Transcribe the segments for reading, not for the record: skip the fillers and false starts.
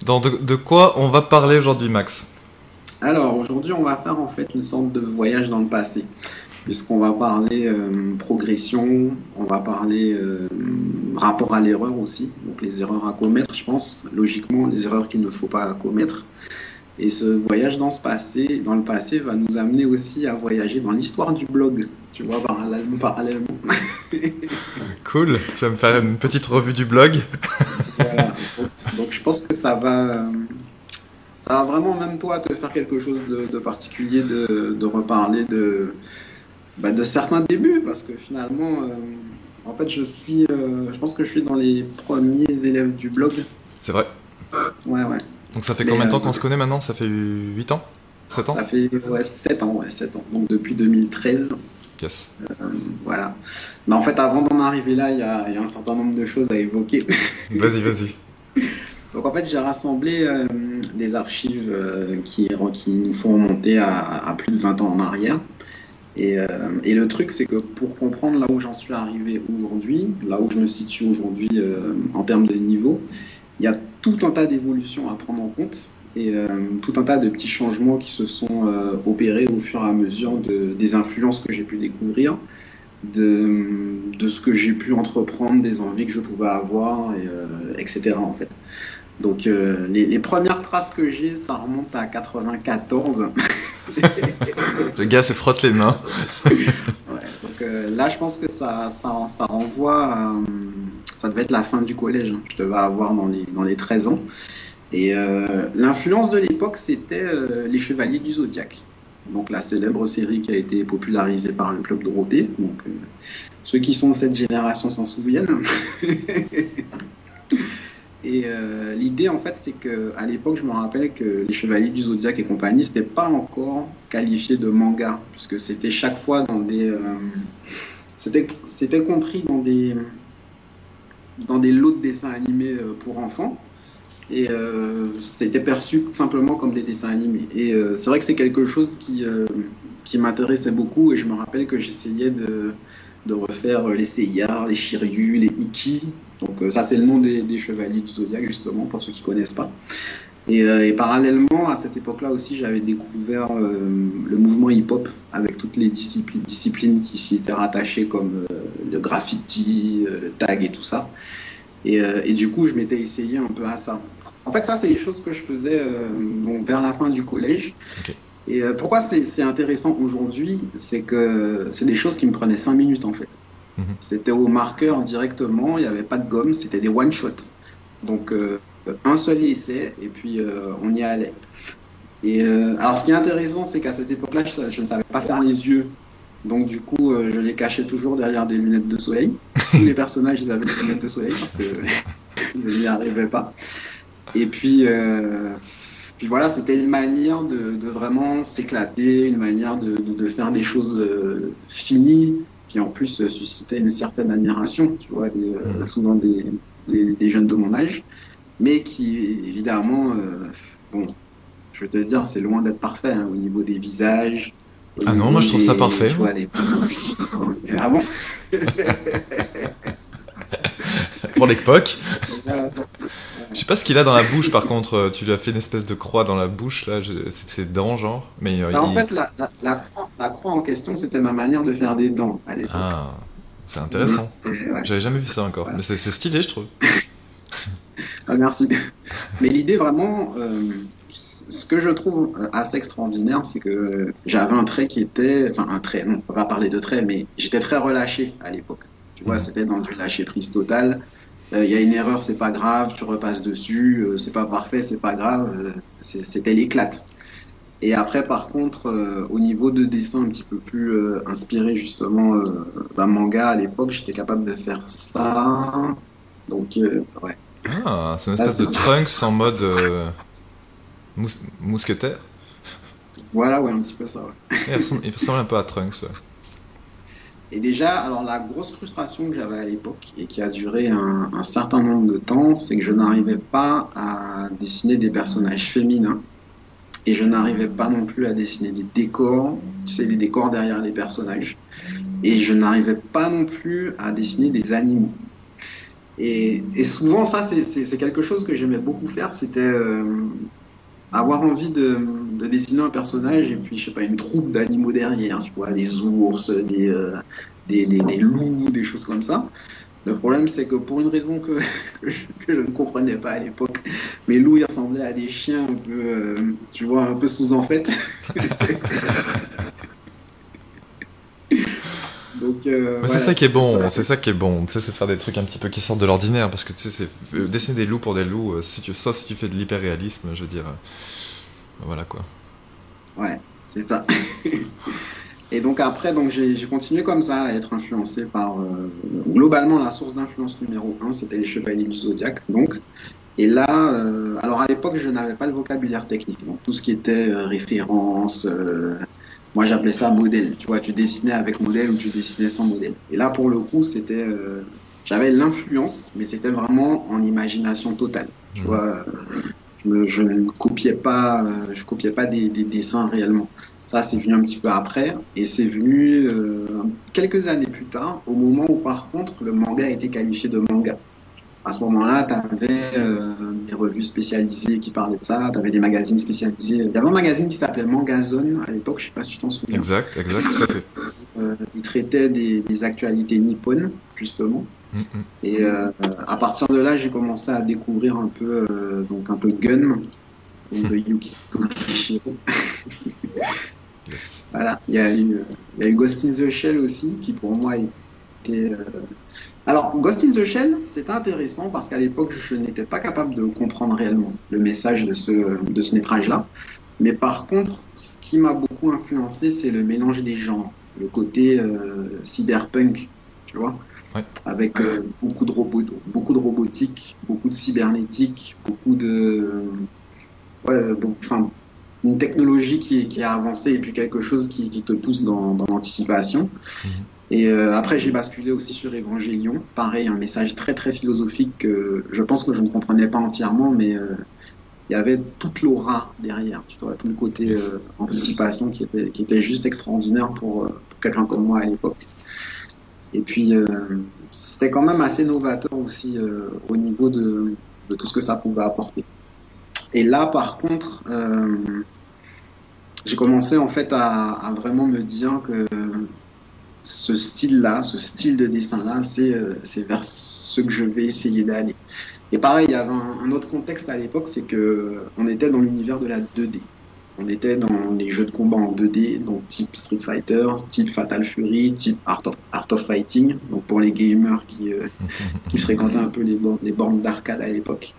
De quoi on va parler aujourd'hui, Max? Alors, aujourd'hui, on va faire en fait une sorte de voyage dans le passé, puisqu'on va parler progression, on va parler rapport à l'erreur aussi, donc les erreurs à commettre, je pense, logiquement, les erreurs qu'il ne faut pas commettre. Et ce voyage dans le passé, va nous amener aussi à voyager dans l'histoire du blog, tu vois, parallèlement. Cool, tu vas me faire une petite revue du blog. Voilà. Donc, je pense que ça va vraiment même toi te faire quelque chose de particulier de reparler de certains débuts, parce que finalement, en fait, je pense que je suis dans les premiers élèves du blog. C'est vrai. Ouais, ouais. Donc ça fait Mais combien de temps qu'on se connaît maintenant? Ça fait 8 ans? 7 ans? ça fait ouais, 7 ans, ouais, 7 ans. Donc depuis 2013, Yes. voilà. Mais en fait, avant d'en arriver là, il y a un certain nombre de choses à évoquer. Vas-y, vas-y. Donc en fait, j'ai rassemblé des archives qui nous font remonter à plus de 20 ans en arrière. Et le truc, c'est que pour comprendre là où j'en suis arrivé aujourd'hui, là où je me situe aujourd'hui en termes de niveau, il y a tout un tas d'évolutions à prendre en compte et tout un tas de petits changements qui se sont opérés au fur et à mesure des influences que j'ai pu découvrir, de ce que j'ai pu entreprendre, des envies que je pouvais avoir, etc. en fait. Donc les premières traces que j'ai, ça remonte à 94. Le gars se frotte les mains. Ouais, donc là, je pense que ça renvoie ça devait être la fin du collège, hein. Je devais avoir dans les 13 ans. Et l'influence de l'époque, c'était les Chevaliers du Zodiaque. Donc la célèbre série qui a été popularisée par le Club Dorothée. Donc ceux qui sont de cette génération s'en souviennent. Et l'idée, en fait, c'est que à l'époque, je me rappelle que les Chevaliers du Zodiaque et compagnie, c'était pas encore qualifié de manga, puisque c'était chaque fois dans c'était compris dans des lots de dessins animés pour enfants, et c'était perçu simplement comme des dessins animés. Et c'est vrai que c'est quelque chose qui m'intéressait beaucoup, et je me rappelle que j'essayais de refaire les Seiya, les Shiryu, les Ikki. Donc ça, c'est le nom des Chevaliers du Zodiaque, justement, pour ceux qui connaissent pas. Et parallèlement, à cette époque-là aussi, j'avais découvert le mouvement hip-hop avec toutes les disciplines qui s'y étaient rattachées, comme le graffiti, le tag et tout ça. Et du coup, je m'étais essayé un peu à ça. En fait, ça, c'est les choses que je faisais vers la fin du collège. Ok. Et pourquoi c'est intéressant aujourd'hui, c'est que c'est des choses qui me prenaient 5 minutes, en fait. Mhm. C'était au marqueur directement, il n'y avait pas de gomme, c'était des one-shots. Donc, un seul essai, et puis on y allait. Et alors, ce qui est intéressant, c'est qu'à cette époque-là, je ne savais pas faire les yeux. Donc, du coup, je les cachais toujours derrière des lunettes de soleil. Tous les personnages, ils avaient des lunettes de soleil parce que je n'y arrivais pas. Et puis voilà, c'était une manière de vraiment s'éclater, une manière de faire des choses finies, qui en plus suscitait une certaine admiration, tu vois, souvent des jeunes de mon âge, mais qui évidemment, bon, je veux te dire, c'est loin d'être parfait hein, au niveau des visages, au Ah non, niveau moi je trouve ça parfait. tu vois, ah bon? Pour l'époque. Voilà, Je sais pas ce qu'il a dans la bouche par contre. Tu lui as fait une espèce de croix dans la bouche là. C'est ses dents genre. Mais bah, en fait, la croix en question, c'était ma manière de faire des dents à l'époque. Ah, c'est intéressant. Ouais, J'avais jamais vu ça encore. voilà. Mais c'est stylé, je trouve. Ah, merci. Mais l'idée vraiment, ce que je trouve assez extraordinaire, c'est que j'avais un trait qui était, enfin un trait, non, on va pas parler de trait, mais j'étais très relâché à l'époque. Tu vois, Mhm. c'était dans du lâcher prise total. Il y a une erreur, c'est pas grave, tu repasses dessus, c'est pas parfait, c'est pas grave, c'était l'éclate. Et après, par contre, au niveau de dessin un petit peu plus inspiré justement manga à l'époque, j'étais capable de faire ça. Donc, ouais. Ah, c'est une Là, espèce de Trunks en mode mousquetaire. voilà, ouais, un petit peu ça. Ouais. Il ressemble un peu à Trunks. Ouais. Et déjà, alors la grosse frustration que j'avais à l'époque et qui a duré un certain nombre de temps, c'est que je n'arrivais pas à dessiner des personnages féminins. Et je n'arrivais pas non plus à dessiner des décors, tu sais, des décors derrière les personnages. Et je n'arrivais pas non plus à dessiner des animaux. Et souvent, ça, c'est quelque chose que j'aimais beaucoup faire. C'était avoir envie de dessiner un personnage et puis, je sais pas, une troupe d'animaux derrière. Tu vois, des ours, des loups, des choses comme ça. Le problème, c'est que pour une raison que je ne comprenais pas à l'époque, mes loups, ils ressemblaient à des chiens un peu, tu vois, un peu sous en fait. Donc, Mais c'est voilà. ça qui est bon, Voilà. c'est ça qui est bon, tu sais, c'est de faire des trucs un petit peu qui sortent de l'ordinaire, parce que tu sais, dessiner des loups pour des loups, sauf si tu fais de l'hyper-réalisme, je veux dire, voilà quoi. Ouais, c'est ça. Et donc après, donc j'ai continué comme ça à être influencé par globalement la source d'influence numéro un, c'était les Chevaliers du Zodiaque. Donc, et là, alors à l'époque, je n'avais pas le vocabulaire technique, donc tout ce qui était référence, moi j'appelais ça modèle. Tu vois, tu dessinais avec modèle ou tu dessinais sans modèle. Et là, pour le coup, c'était, j'avais l'influence, mais c'était vraiment en imagination totale. Tu Mhm. vois, je ne copiais pas, je copiais pas des dessins réellement. Ça, c'est venu un petit peu après, et c'est venu quelques années plus tard, au moment où par contre le manga a été qualifié de manga. À ce moment-là, tu avais des revues spécialisées qui parlaient de ça, tu avais des magazines spécialisés. Il y avait un magazine qui s'appelait Mangazone à l'époque, je sais pas si tu t'en souviens. Exact, exact, tout à fait. Il traitait des actualités nippones, justement. Mhm. Et à partir de là, j'ai commencé à découvrir donc un peu Gun, donc de Yuki Kishiro. Yes. Voilà, il y a eu Ghost in the Shell aussi, qui pour moi était. Alors, Ghost in the Shell, c'est intéressant parce qu'à l'époque, je n'étais pas capable de comprendre réellement le message de ce métrage-là. Mais par contre, ce qui m'a beaucoup influencé, c'est le mélange des genres, le côté cyberpunk, tu vois, Ouais. avec beaucoup de robotique, beaucoup de cybernétique, beaucoup de, ouais, enfin, une technologie qui a avancé et puis quelque chose qui te pousse dans l'anticipation. Mhm. Et après, j'ai basculé aussi sur Evangelion. Pareil, un message très très philosophique que je pense que je ne comprenais pas entièrement, mais il y avait toute l'aura derrière, tu vois, tout le côté Yes. anticipation qui était juste extraordinaire pour quelqu'un comme moi à l'époque. Et puis, c'était quand même assez novateur aussi au niveau de tout ce que ça pouvait apporter. Et là, par contre, j'ai commencé en fait à vraiment me dire que ce style-là, ce style de dessin-là, c'est vers ce que je vais essayer d'aller. Et pareil, il y avait un autre contexte à l'époque, c'est que on était dans l'univers de la 2D. On était dans les jeux de combat en 2D, donc type Street Fighter, type Fatal Fury, type Art of Fighting, donc pour les gamers qui fréquentaient un peu les bornes d'arcade à l'époque.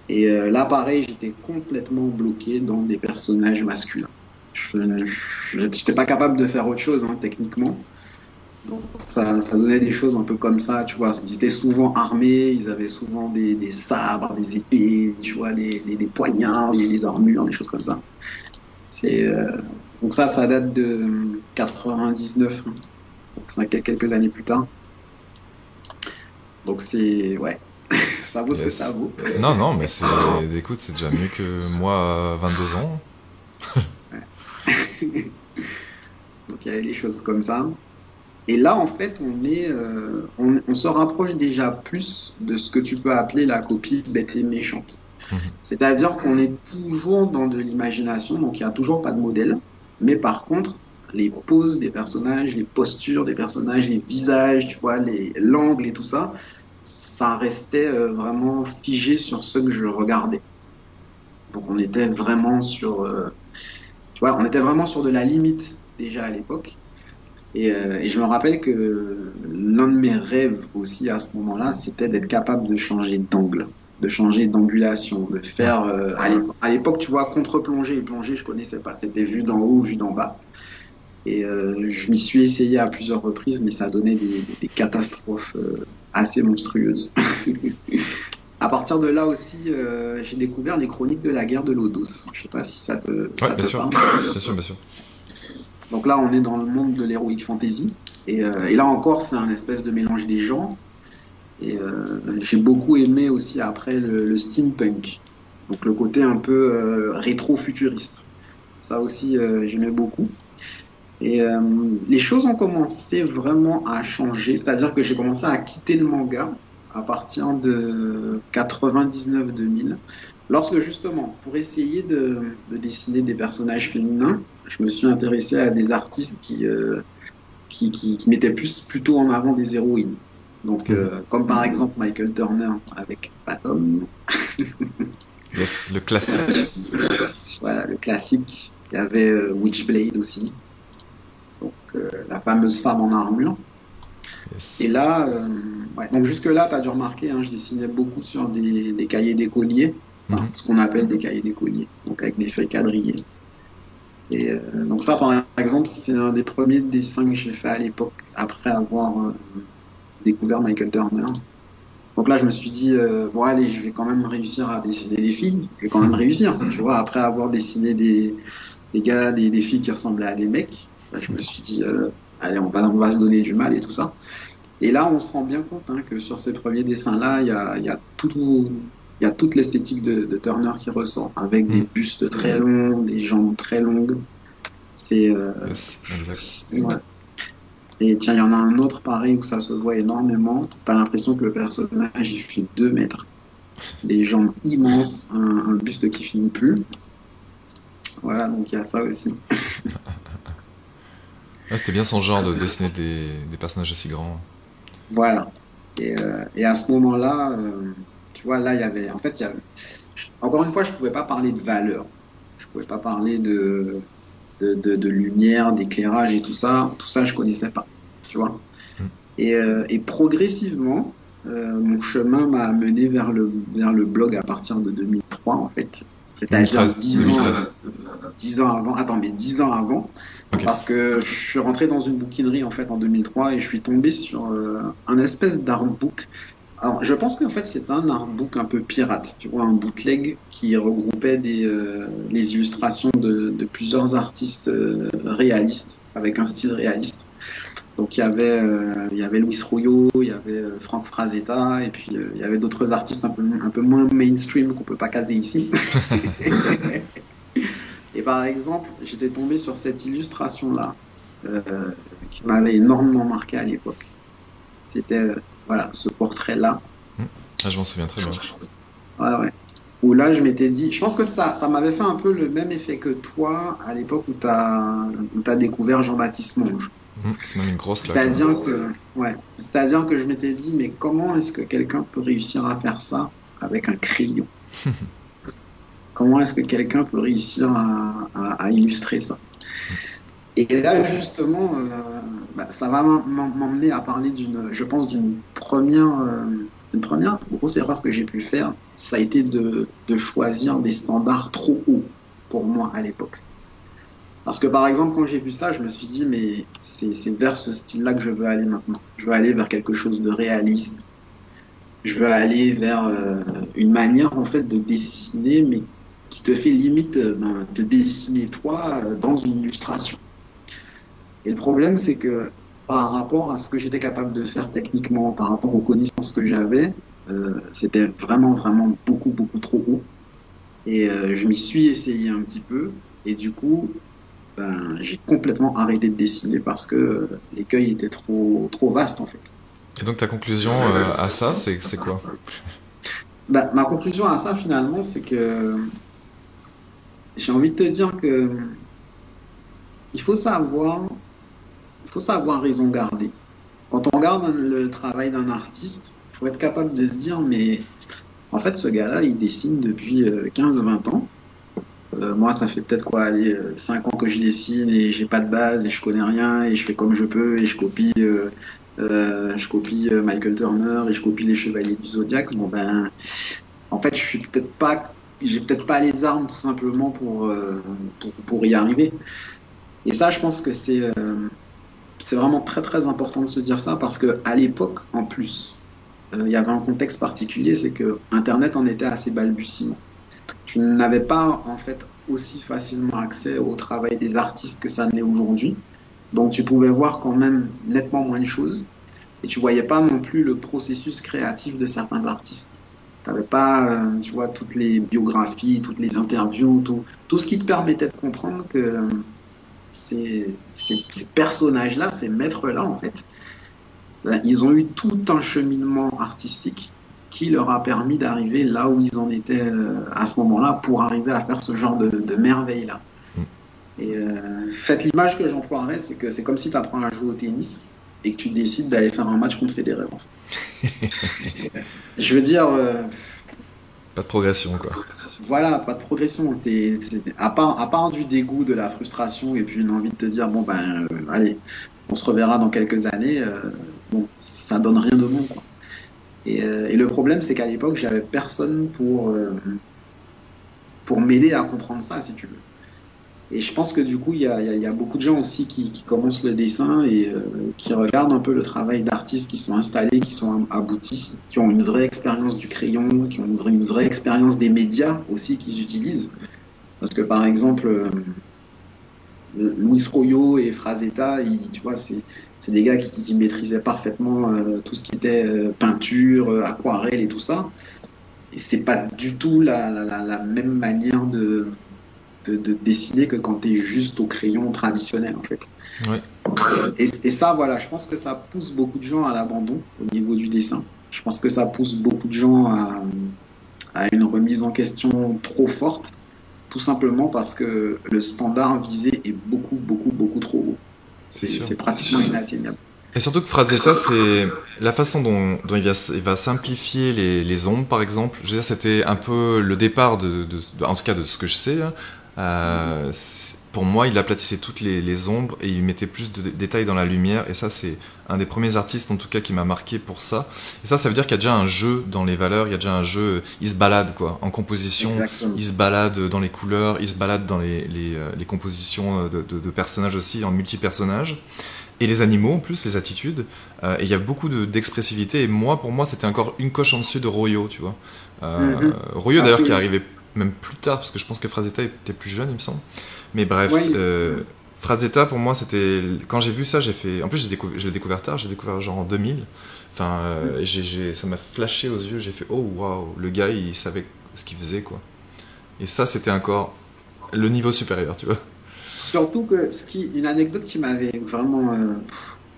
Et là, pareil, j'étais complètement bloqué dans des personnages masculins. Je n'étais pas capable de faire autre chose, hein, techniquement. Donc ça donnait des choses un peu comme ça, tu vois. Ils étaient souvent armés, ils avaient souvent des sabres, des épées, tu vois, des poignards, des armures, des choses comme ça. C'est donc ça date de 99, hein. Donc ça quelques années plus tard. Donc c'est ouais, ça vaut ce que ça Yes. vaut. Non, non, mais écoute, c'est déjà mieux que moi à 22 ans. Donc il y avait des choses comme ça. Et là, en fait, on se rapproche déjà plus de ce que tu peux appeler la copie bête et méchante. Mhm. C'est-à-dire qu'on est toujours dans de l'imagination, donc il n'y a toujours pas de modèle. Mais par contre, les poses des personnages, les postures des personnages, les visages, tu vois, l'angle et tout ça, ça restait vraiment figé sur ce que je regardais. Donc on était vraiment tu vois, on était vraiment sur de la limite déjà à l'époque. Et je me rappelle que l'un de mes rêves aussi à ce moment-là, c'était d'être capable de changer d'angle, de changer d'angulation, de Ouais. faire à l'époque, tu vois, contre-plongée et plongée, je connaissais pas. C'était vue d'en haut, vue d'en bas. Et je m'y suis essayé à plusieurs reprises, mais ça donnait des catastrophes assez monstrueuses. À partir de là aussi, j'ai découvert les chroniques de la guerre de Lodos. Je sais pas si Ouais, ça bien te sûr. parle. Bien sûr, bien sûr. Donc là, on est dans le monde de l'heroic fantasy. Et là encore, c'est un espèce de mélange des genres. Et j'ai beaucoup aimé aussi après le steampunk. Donc le côté un peu rétro-futuriste. Ça aussi, j'aimais beaucoup. Et les choses ont commencé vraiment à changer. C'est-à-dire que j'ai commencé à quitter le manga, à partir de 99-2000, lorsque justement, pour essayer de dessiner des personnages féminins, je me suis intéressé à des artistes qui mettaient plutôt en avant des héroïnes. Donc, comme par exemple Michael Turner avec Batom. Yes, le classique. Voilà, le classique. Il y avait Witchblade aussi. Donc, la fameuse femme en armure. Yes. Et là, ouais. Donc jusque-là, tu as dû remarquer, hein, je dessinais beaucoup sur des cahiers d'écoliers, enfin, ce qu'on appelle des cahiers d'écoliers, donc avec des feuilles quadrillées. Et donc ça, par exemple, c'est un des premiers dessins que j'ai fait à l'époque, après avoir découvert Michael Turner. Donc là, je me suis dit, bon allez, je vais quand même réussir à dessiner des filles, je vais quand même réussir, tu vois, après avoir dessiné des gars, des filles qui ressemblaient à des mecs, là, je me suis dit, allez, on va se donner du mal et tout ça. Et là, on se rend bien compte hein, que sur ces premiers dessins-là, il y a toute l'esthétique de Turner qui ressort, avec des bustes très longs, des jambes très longues. C'est Yes, ouais. Et tiens, il y en a un autre pareil où ça se voit énormément. T'as l'impression que le personnage il fait 2 mètres, des jambes immenses, un buste qui finit plus. Voilà, donc il y a ça aussi. Ouais, c'était bien son genre de dessiner des personnages aussi grands. Voilà. Et à ce moment-là, tu vois, là, il y avait. En fait, encore une fois, je pouvais pas parler de valeur. Je pouvais pas parler de lumière, d'éclairage et tout ça. Tout ça, je connaissais pas. Tu vois. Et progressivement, mon chemin m'a mené vers le blog à partir de 2003, en fait. C'est-à-dire 10 ans avant. Attends, mais 10 ans avant. Okay. Parce que je suis rentré dans une bouquinerie en fait en 2003 et je suis tombé sur un espèce d'artbook. Alors je pense qu'en fait c'est un artbook un peu pirate, tu vois, un bootleg qui regroupait les illustrations de plusieurs artistes réalistes avec un style réaliste. Donc il y avait Luis Royo, il y avait Frank Frazetta et puis il y avait d'autres artistes un peu moins mainstream qu'on peut pas caser ici. Et par exemple, j'étais tombé sur cette illustration-là, qui m'avait énormément marqué à l'époque. C'était, voilà, ce portrait-là. Ah, je m'en souviens très bien. Ouais. Où là, je m'étais dit, je pense que ça m'avait fait un peu le même effet que toi, à l'époque où t'as découvert Jean-Baptiste Monge. C'est même une grosse claque. C'est-à-dire que je m'étais dit, mais comment est-ce que quelqu'un peut réussir à faire ça avec un crayon? Comment est-ce que quelqu'un peut réussir à illustrer ça? Et là, justement, ça va m'emmener à parler d'une première grosse erreur que j'ai pu faire. Ça a été de choisir des standards trop hauts pour moi à l'époque. Parce que par exemple, quand j'ai vu ça, je me suis dit, mais c'est vers ce style-là que je veux aller maintenant. Je veux aller vers quelque chose de réaliste. Je veux aller vers une manière en fait de dessiner, mais qui te fait limite de dessiner toi dans une illustration. Et le problème, c'est que par rapport à ce que j'étais capable de faire techniquement, par rapport aux connaissances que j'avais, c'était vraiment, vraiment beaucoup, beaucoup trop haut. Et je m'y suis essayé un petit peu, et du coup, j'ai complètement arrêté de dessiner parce que l'écueil était trop vaste en fait. Et donc ta conclusion à ça, c'est quoi? Ma conclusion à ça finalement, c'est que j'ai envie de te dire que il faut savoir raison garder. Quand on regarde le travail d'un artiste, il faut être capable de se dire, mais en fait, ce gars-là, il dessine depuis 15-20 ans. Moi, ça fait peut-être 5 ans que je dessine et j'ai pas de base et je connais rien et je fais comme je peux et je copie Michael Turner et je copie les Chevaliers du Zodiaque. Bon en fait, j'ai peut-être pas les armes tout simplement pour y arriver. Et ça, je pense que c'est vraiment très très important de se dire ça parce que à l'époque, en plus, il y avait un contexte particulier, c'est que Internet en était assez balbutiement. Tu n'avais pas en fait aussi facilement accès au travail des artistes que ça l'est aujourd'hui. Donc tu pouvais voir quand même nettement moins de choses et tu voyais pas non plus le processus créatif de certains artistes. T'avais pas, tu vois, toutes les biographies, toutes les interviews, tout ce qui te permettait de comprendre que ces personnages-là, ces maîtres-là, en fait, ben, ils ont eu tout un cheminement artistique qui leur a permis d'arriver là où ils en étaient à ce moment-là pour arriver à faire ce genre de merveille-là. Mm. Et faites l'image que j'emploierais, c'est que c'est comme si tu apprends à jouer au tennis et que tu décides d'aller faire un match contre Federer. En fait. Je veux dire, Pas de progression, quoi. voilà, pas de progression. À part du dégoût, de la frustration et puis une envie de te dire, bon ben, allez, on se reverra dans quelques années. Bon, ça donne rien de bon, quoi. Et le problème, c'est qu'à l'époque, j'avais personne pour m'aider à comprendre ça, si tu veux. Et je pense que du coup, il y a beaucoup de gens aussi qui commencent le dessin et qui regardent un peu le travail d'artistes qui sont installés, qui sont aboutis, qui ont une vraie expérience du crayon, qui ont une vraie expérience des médias aussi qu'ils utilisent. Parce que par exemple, Luis Royo et Frazetta, tu vois, c'est des gars qui maîtrisaient parfaitement tout ce qui était peinture, aquarelle et tout ça. Et c'est pas du tout la même manière de dessiner que quand tu es juste au crayon traditionnel en fait. Ouais. Et ça, voilà, je pense que ça pousse beaucoup de gens à l'abandon au niveau du dessin. Je pense que ça pousse beaucoup de gens à une remise en question trop forte, tout simplement parce que le standard visé est beaucoup, beaucoup, beaucoup trop haut. C'est sûr. C'est pratiquement inatteignable. Et surtout que Frazetta, c'est la façon dont il va simplifier les ombres, par exemple. Je veux dire, c'était un peu le départ en tout cas de ce que je sais, hein. Pour moi, il aplatissait toutes les ombres et il mettait plus de détails dans la lumière. Et ça, c'est un des premiers artistes, en tout cas, qui m'a marqué pour ça. Et ça veut dire qu'il y a déjà un jeu dans les valeurs, il y a déjà un jeu, il se balade, quoi, en composition, Exactement. il se balade dans les couleurs, il se balade dans les compositions de personnages aussi, en multi-personnages. Et les animaux, en plus, les attitudes. Et il y a beaucoup d'expressivité. Et pour moi, c'était encore une coche en dessus de Royo, tu vois. Royo, d'ailleurs, qui est arrivé même plus tard, parce que je pense que Frazetta était plus jeune, il me semble. Mais bref, Oui. Frazetta, pour moi, c'était... Quand j'ai vu ça, j'ai fait... En plus, je l'ai découvert tard, j'ai découvert genre en 2000. Enfin, ça m'a flashé aux yeux, j'ai fait, oh, waouh, le gars, il savait ce qu'il faisait, quoi. Et ça, c'était encore le niveau supérieur, tu vois. Surtout que une anecdote qui m'avait vraiment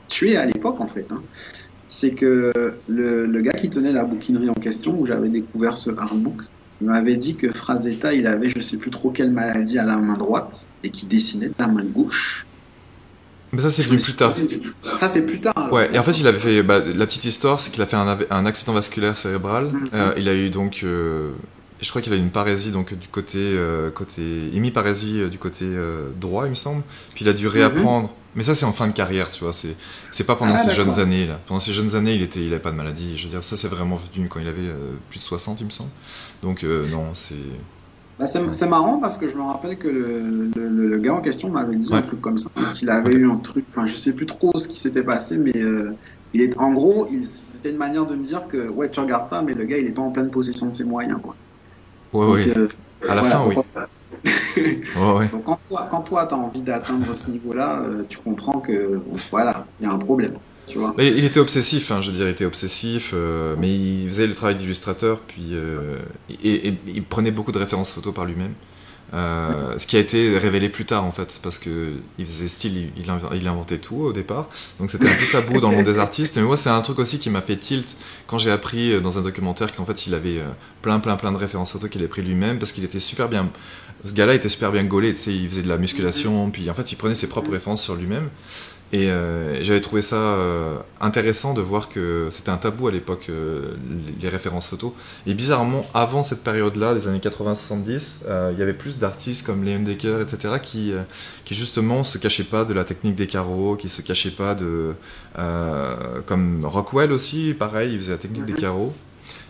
tué à l'époque, en fait, hein, c'est que le gars qui tenait la bouquinerie en question, où j'avais découvert ce artbook, il m'avait dit que Frazetta, il avait je sais plus trop quelle maladie à la main droite et qu'il dessinait de la main gauche. Mais ça, c'est venu plus tard. Ça, c'est plus tard. Alors. Ouais, et en fait, il avait fait... la petite histoire, c'est qu'il a fait un accident vasculaire cérébral. Il a eu donc... je crois qu'il a eu une parésie donc du côté hémiparésie du côté droit, il me semble. Puis il a dû réapprendre. Mais ça, c'est en fin de carrière, tu vois. C'est pas pendant ses jeunes années là. Pendant ses jeunes années, il avait pas de maladie. Je veux dire, ça, c'est vraiment venu quand il avait plus de 60, il me semble. Donc non, c'est. Bah, c'est marrant parce que je me rappelle que le gars en question m'avait dit un truc comme ça, qu'il avait eu un truc. Enfin, je sais plus trop ce qui s'était passé, mais en gros, c'était une manière de me dire que ouais, tu regardes ça, mais le gars, il est pas en pleine possession de ses moyens, quoi. Ouais, donc, à la fin, oui. Ouais. Donc quand toi tu as envie d'atteindre ce niveau-là, tu comprends que voilà, il y a un problème, tu vois. Mais il était obsessif, hein, je veux dire, il était obsessif, mais il faisait le travail d'illustrateur, puis et il prenait beaucoup de références photos par lui-même. Ce qui a été révélé plus tard en fait, parce que il faisait style, il inventait tout au départ, donc c'était un peu tabou dans le monde des artistes. Mais moi, c'est un truc aussi qui m'a fait tilt quand j'ai appris dans un documentaire qu'en fait il avait plein de références photos qu'il avait pris lui-même, parce qu'il était super bien. Ce gars-là était super bien gaulé, tu sais, il faisait de la musculation, puis en fait il prenait ses propres références sur lui-même. Et j'avais trouvé ça intéressant de voir que c'était un tabou à l'époque, les références photos. Et bizarrement, avant cette période-là, des années 80-70, il y avait plus d'artistes comme Leon Decker, etc., qui justement se cachaient pas de la technique des carreaux, qui se cachaient pas comme Rockwell aussi, pareil, il faisait la technique des carreaux.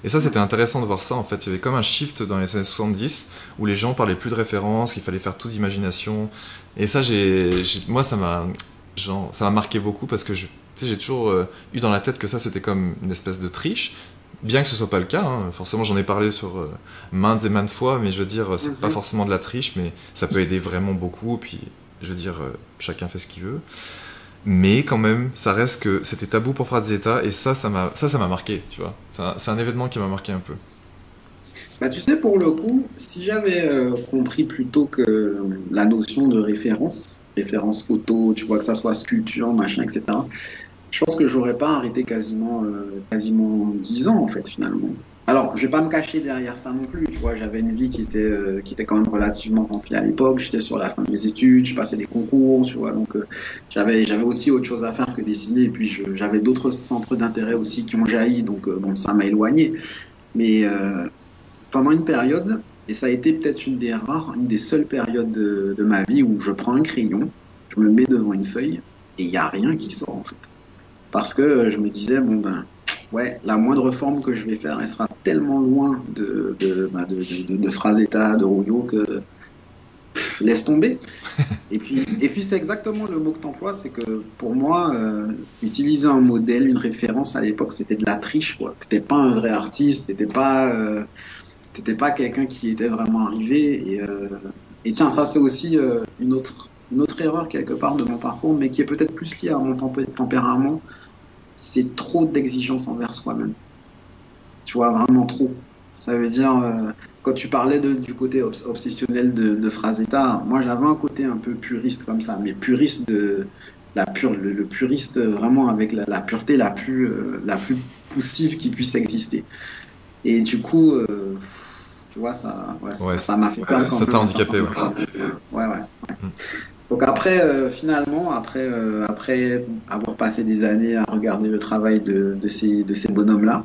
Et ça, c'était intéressant de voir ça, en fait. Il y avait comme un shift dans les années 70, où les gens parlaient plus de références, qu'il fallait faire tout d'imagination. Et ça, moi, ça m'a marqué beaucoup, parce que j'ai toujours eu dans la tête que ça, c'était comme une espèce de triche, bien que ce soit pas le cas, hein. Forcément, j'en ai parlé sur maintes et maintes fois, mais je veux dire, c'est pas forcément de la triche, mais ça peut aider vraiment beaucoup, puis je veux dire, chacun fait ce qu'il veut. Mais quand même, ça reste que c'était tabou pour Frazetta, et ça m'a marqué, tu vois. C'est un événement qui m'a marqué un peu. Bah, tu sais, pour le coup, si j'avais compris plutôt que la notion de référence photo, tu vois, que ça soit sculpture, machin, etc., Je pense que j'aurais pas arrêté quasiment 10 ans en fait finalement. Alors, je vais pas me cacher derrière ça non plus, tu vois, j'avais une vie qui était quand même relativement remplie à l'époque, j'étais sur la fin de mes études, je passais des concours, tu vois, donc j'avais aussi autre chose à faire que dessiner, et puis j'avais d'autres centres d'intérêt aussi qui ont jailli, donc bon, ça m'a éloigné. Mais pendant une période, et ça a été peut-être une des seules périodes de ma vie où je prends un crayon, je me mets devant une feuille, et il y a rien qui sort en fait. Parce que je me disais, bon ben, ouais, la moindre forme que je vais faire, elle sera tellement loin de Frazetta, de Rouillot que laisse tomber. Et puis c'est exactement le mot que tu emploies, c'est que pour moi, utiliser un modèle, une référence à l'époque, c'était de la triche, quoi. T'étais pas un vrai artiste, t'étais pas quelqu'un qui était vraiment arrivé. Et tiens, ça c'est aussi une autre erreur quelque part de mon parcours, mais qui est peut-être plus liée à mon tempérament, c'est trop d'exigences envers soi-même. Tu vois, vraiment trop. Ça veut dire, quand tu parlais du côté obsessionnel de Frazetta, moi j'avais un côté un peu puriste comme ça, mais puriste le puriste vraiment avec la pureté la plus poussive qui puisse exister. Et du coup, tu vois, ça, ouais, Ouais, ça m'a fait peur quand ça t'a même. handicapé, ouais. Ouais, ouais. Mm. Donc après, finalement, après avoir passé des années à regarder le travail de ces bonhommes-là,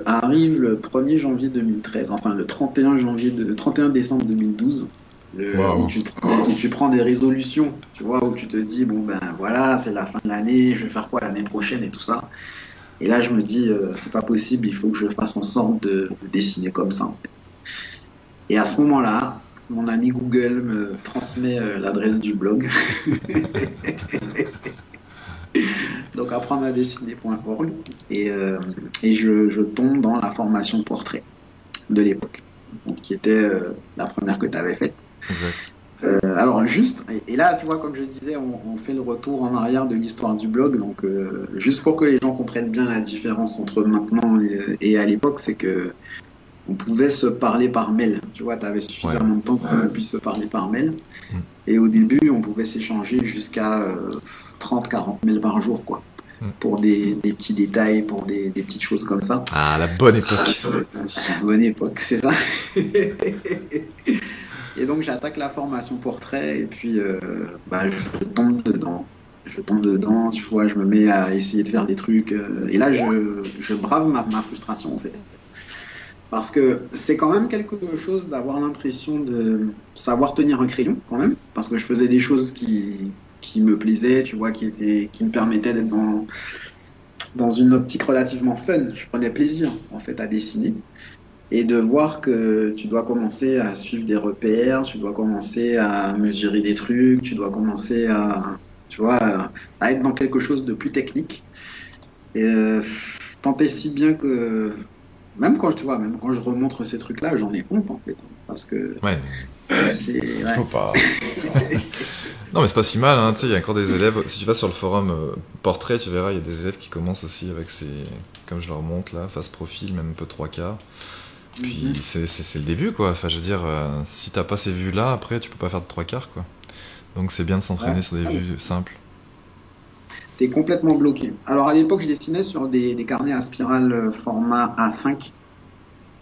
arrive le 1er janvier 2013, enfin le 31 décembre 2012, où Waouh. tu prends des résolutions, tu vois, où tu te dis, bon ben voilà, c'est la fin de l'année, je vais faire quoi l'année prochaine et tout ça. Et là, je me dis, c'est pas possible, il faut que je fasse en sorte de dessiner comme ça, en fait. Et à ce moment-là, mon ami Google me transmet l'adresse du blog. Donc apprendre à dessiner.org et je tombe dans la formation portrait de l'époque, donc, qui était la première que tu avais faite. Exact. Alors juste, et là tu vois comme je disais, on fait le retour en arrière de l'histoire du blog, donc juste pour que les gens comprennent bien la différence entre maintenant et à l'époque, c'est que on pouvait se parler par mail, tu vois, tu avais suffisamment de temps pour qu'on puisse se parler par mail, et au début on pouvait s'échanger jusqu'à 30-40 mails par jour, quoi, pour des petits détails, pour des petites choses comme ça. Ah, la bonne époque. La bonne époque, c'est ça. Et donc j'attaque la formation portrait et puis je tombe dedans. Tu vois, je me mets à essayer de faire des trucs. Et là, je brave ma frustration en fait. Parce que c'est quand même quelque chose d'avoir l'impression de savoir tenir un crayon quand même. Parce que je faisais des choses qui me plaisaient, tu vois, qui me permettaient d'être dans une optique relativement fun. Je prenais plaisir en fait à dessiner. Et de voir que tu dois commencer à suivre des repères, tu dois commencer à mesurer des trucs, tu dois commencer tu vois, à être dans quelque chose de plus technique. Et tant et si bien que même quand je remontre ces trucs-là, j'en ai honte en fait, parce que Ouais, c'est faut pas. Non, mais c'est pas si mal, hein. Tu sais, il y a encore des élèves. Si tu vas sur le forum portrait, tu verras, il y a des élèves qui commencent aussi avec comme je leur montre là, face profil, même un peu trois quarts. Puis c'est le début, quoi. Enfin, je veux dire, si t'as pas ces vues-là, après, tu peux pas faire de trois quarts, quoi. Donc c'est bien de s'entraîner sur des vues simples. T'es complètement bloqué. Alors à l'époque, je dessinais sur des carnets à spirale format A5.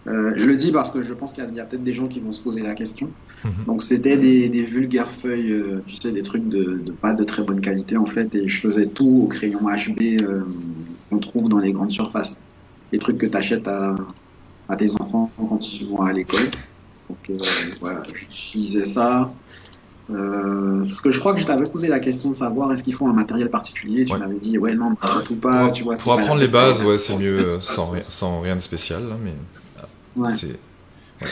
Je le dis parce que je pense qu'il y a peut-être des gens qui vont se poser la question. Donc c'était des vulgaires feuilles, tu sais, des trucs de pas de très bonne qualité en fait, et je faisais tout au crayon HB qu'on trouve dans les grandes surfaces. Les trucs que t'achètes à tes enfants quand ils vont à l'école. Donc voilà, j'utilisais ça. Parce que je crois que je t'avais posé la question de savoir est-ce qu'il faut un matériel particulier. Tu m'avais dit ouais non, mais surtout pas. Tu vois, pour apprendre les bases, ouais, c'est mieux sans rien de spécial, là, mais c'est. Ouais.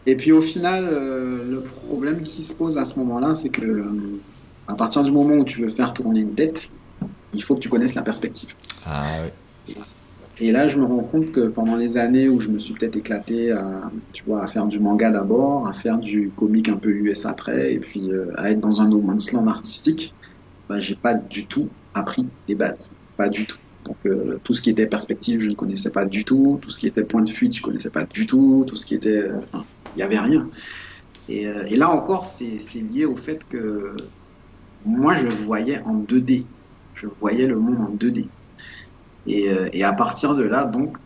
Et puis au final, le problème qui se pose à ce moment-là, c'est que à partir du moment où tu veux faire tourner une tête, il faut que tu connaisses la perspective. Ah oui. Et là, je me rends compte que pendant les années où je me suis peut-être éclaté à faire du manga d'abord, à faire du comique un peu US après, et puis à être dans un no man's land artistique, j'ai pas du tout appris les bases. Pas du tout. Donc tout ce qui était perspective, je ne connaissais pas du tout. Tout ce qui était point de fuite, je connaissais pas du tout. Tout ce qui était... il y avait rien. Et là encore, c'est lié au fait que moi, je voyais en 2D. Je voyais le monde en 2D. Et à partir de là, donc,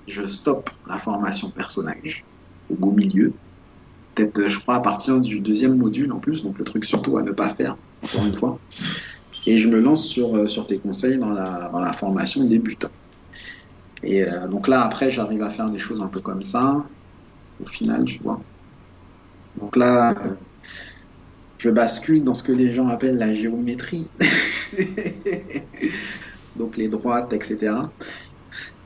je stoppe la formation personnage au beau milieu. Peut-être, je crois, à partir du deuxième module en plus, donc le truc surtout à ne pas faire, encore une fois. Et je me lance sur tes conseils dans la formation débutant. Et donc là, après, j'arrive à faire des choses un peu comme ça, au final, tu vois. Donc là, je bascule dans ce que les gens appellent la géométrie. Donc les droites, etc.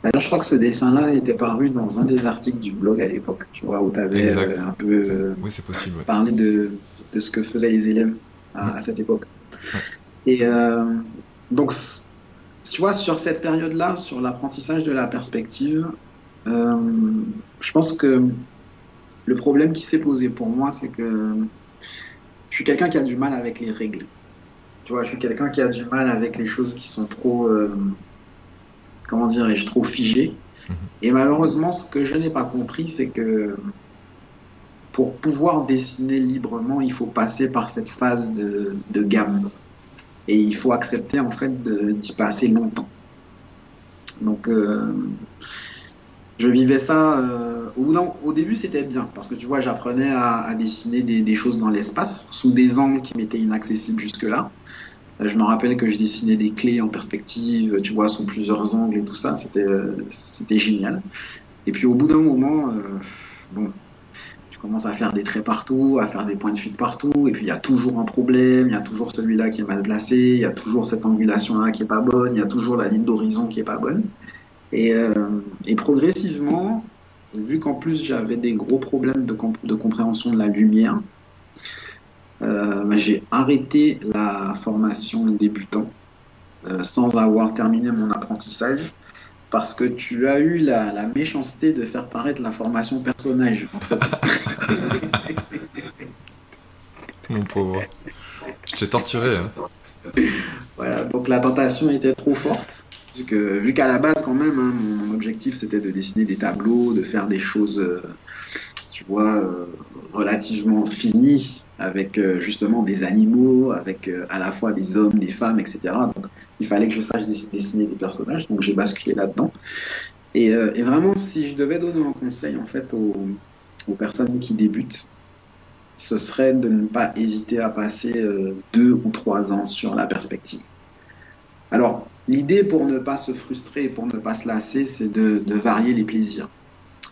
D'ailleurs, je crois que ce dessin-là était paru dans un des articles du blog à l'époque, tu vois, où tu avais un peu oui, c'est possible, ouais. parlé de ce que faisaient les élèves à cette époque. Ouais. Et donc, tu vois, sur cette période-là, sur l'apprentissage de la perspective, je pense que le problème qui s'est posé pour moi, c'est que je suis quelqu'un qui a du mal avec les règles. Tu vois, je suis quelqu'un qui a du mal avec les choses qui sont trop, comment dirais-je, trop figées. Et malheureusement, ce que je n'ai pas compris, c'est que pour pouvoir dessiner librement, il faut passer par cette phase de gamme. Et il faut accepter, en fait, d'y passer longtemps. Donc, je vivais ça. Au début, c'était bien, parce que tu vois, j'apprenais à dessiner des choses dans l'espace, sous des angles qui m'étaient inaccessibles jusque-là. Je me rappelle que je dessinais des clés en perspective, tu vois, sous plusieurs angles et tout ça. C'était génial. Et puis au bout d'un moment, bon, je commence à faire des traits partout, à faire des points de fuite partout. Et puis il y a toujours un problème, il y a toujours celui-là qui est mal placé, il y a toujours cette angulation-là qui est pas bonne, il y a toujours la ligne d'horizon qui est pas bonne. Et progressivement, vu qu'en plus j'avais des gros problèmes de compréhension de la lumière, j'ai arrêté la formation débutant sans avoir terminé mon apprentissage parce que tu as eu la méchanceté de faire paraître la formation personnage. En fait. Mon pauvre. Je t'ai torturé. Hein. Voilà, donc la tentation était trop forte. Parce que, vu qu'à la base, quand même, hein, mon objectif c'était de dessiner des tableaux, de faire des choses, tu vois, relativement finies, avec justement des animaux, avec à la fois des hommes, des femmes, etc. Donc il fallait que je sache dessiner des personnages, donc j'ai basculé là-dedans. Et vraiment, si je devais donner un conseil en fait aux personnes qui débutent, ce serait de ne pas hésiter à passer 2 ou 3 ans sur la perspective. Alors, l'idée pour ne pas se frustrer et pour ne pas se lasser, c'est de varier les plaisirs.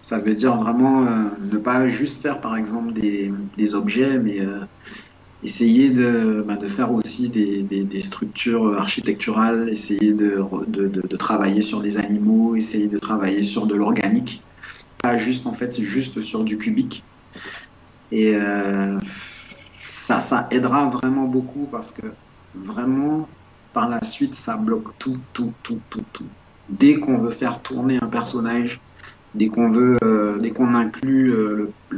Ça veut dire vraiment ne pas juste faire par exemple des objets, mais essayer de faire aussi des structures architecturales, essayer de travailler sur des animaux, essayer de travailler sur de l'organique, pas juste en fait juste sur du cubique. Et ça aidera vraiment beaucoup parce que vraiment par la suite ça bloque tout. Dès qu'on veut faire tourner un personnage, dès qu'on inclut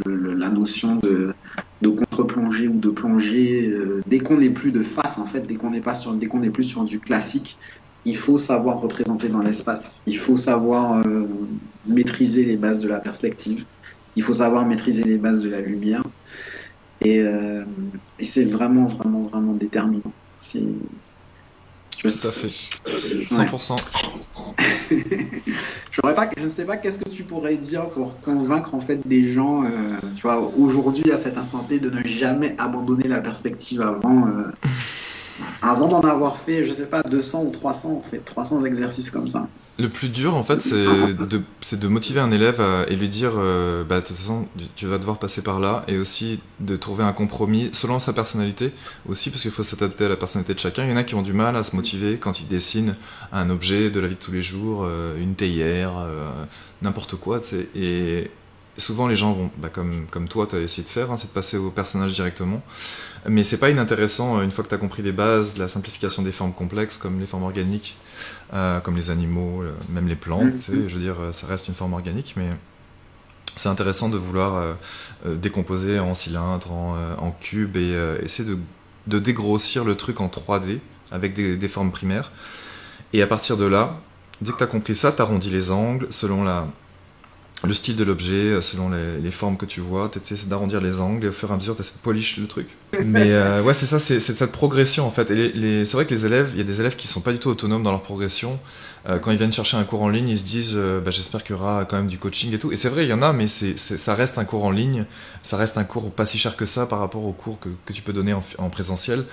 la notion de contre-plongée ou de plongée, dès qu'on n'est plus de face en fait, dès qu'on n'est plus sur du classique, il faut savoir représenter dans l'espace, il faut savoir maîtriser les bases de la perspective, il faut savoir maîtriser les bases de la lumière, et c'est vraiment déterminant. Tout à fait. 100%. Je ne sais pas qu'est-ce que tu pourrais dire pour convaincre en fait des gens, tu vois, aujourd'hui à cet instant T, de ne jamais abandonner la perspective avant d'en avoir fait, je sais pas, 200 ou 300 en fait, 300 exercices comme ça. Le plus dur, en fait, c'est de motiver un élève et lui dire de toute façon, tu vas devoir passer par là, et aussi de trouver un compromis selon sa personnalité, aussi, parce qu'il faut s'adapter à la personnalité de chacun. Il y en a qui ont du mal à se motiver quand ils dessinent un objet de la vie de tous les jours, une théière, n'importe quoi, tu sais. Et souvent, les gens vont, comme toi, tu as essayé de faire, hein, c'est de passer au personnage directement. Mais c'est pas inintéressant, une fois que tu as compris les bases, la simplification des formes complexes, comme les formes organiques, comme les animaux, même les plantes, tu sais, je veux dire, ça reste une forme organique, mais c'est intéressant de vouloir décomposer en cylindre, en cube, et essayer de dégrossir le truc en 3D, avec des formes primaires. Et à partir de là, dès que tu as compris ça, tu arrondis les angles selon le style de l'objet, selon les formes que tu vois, tu essaies d'arrondir les angles et au fur et à mesure tu essaies de polish le truc. Mais ouais, c'est ça, c'est cette progression en fait. Et c'est vrai que les élèves, il y a des élèves qui sont pas du tout autonomes dans leur progression. Quand ils viennent chercher un cours en ligne, ils se disent bah, j'espère qu'il y aura quand même du coaching et tout. Et c'est vrai, il y en a, mais ça reste un cours en ligne, ça reste un cours pas si cher que ça par rapport aux cours que tu peux donner en présentiel.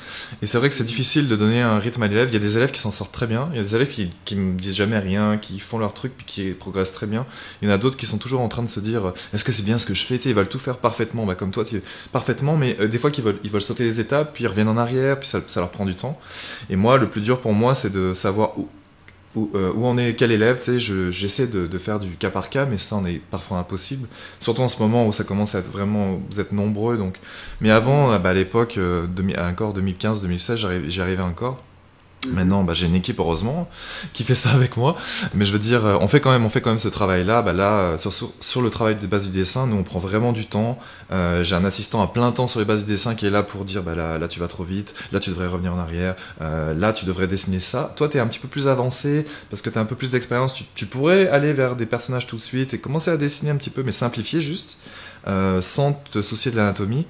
Et c'est vrai que c'est difficile de donner un rythme à l'élève. Il y a des élèves qui s'en sortent très bien, il y a des élèves qui me disent jamais rien, qui font leur truc puis qui progressent très bien. Il y en a d'autres qui sont toujours en train de se dire est-ce que c'est bien ce que je fais? Ils veulent tout faire parfaitement, bah, comme toi, parfaitement, mais des fois ils veulent sauter des étapes, puis ils reviennent en arrière, puis ça leur prend du temps. Et moi, le plus dur pour moi, c'est de savoir où en est quel élève. Tu sais, j'essaie de faire du cas par cas, mais ça en est parfois impossible. Surtout en ce moment où ça commence à être vraiment, vous êtes nombreux. Donc. Mais avant, bah, à l'époque, encore 2015-2016, j'y arrivais encore. Maintenant, bah, j'ai une équipe, heureusement, qui fait ça avec moi. Mais je veux dire, on fait quand même ce travail-là. Bah, là, sur le travail de base du dessin, nous, on prend vraiment du temps. J'ai un assistant à plein temps sur les bases du dessin qui est là pour dire, bah, là, tu vas trop vite. Là, tu devrais revenir en arrière. Là, tu devrais dessiner ça. Toi, t'es un petit peu plus avancé parce que t'as un peu plus d'expérience. Tu pourrais aller vers des personnages tout de suite et commencer à dessiner un petit peu, mais simplifier juste, sans te soucier de l'anatomie.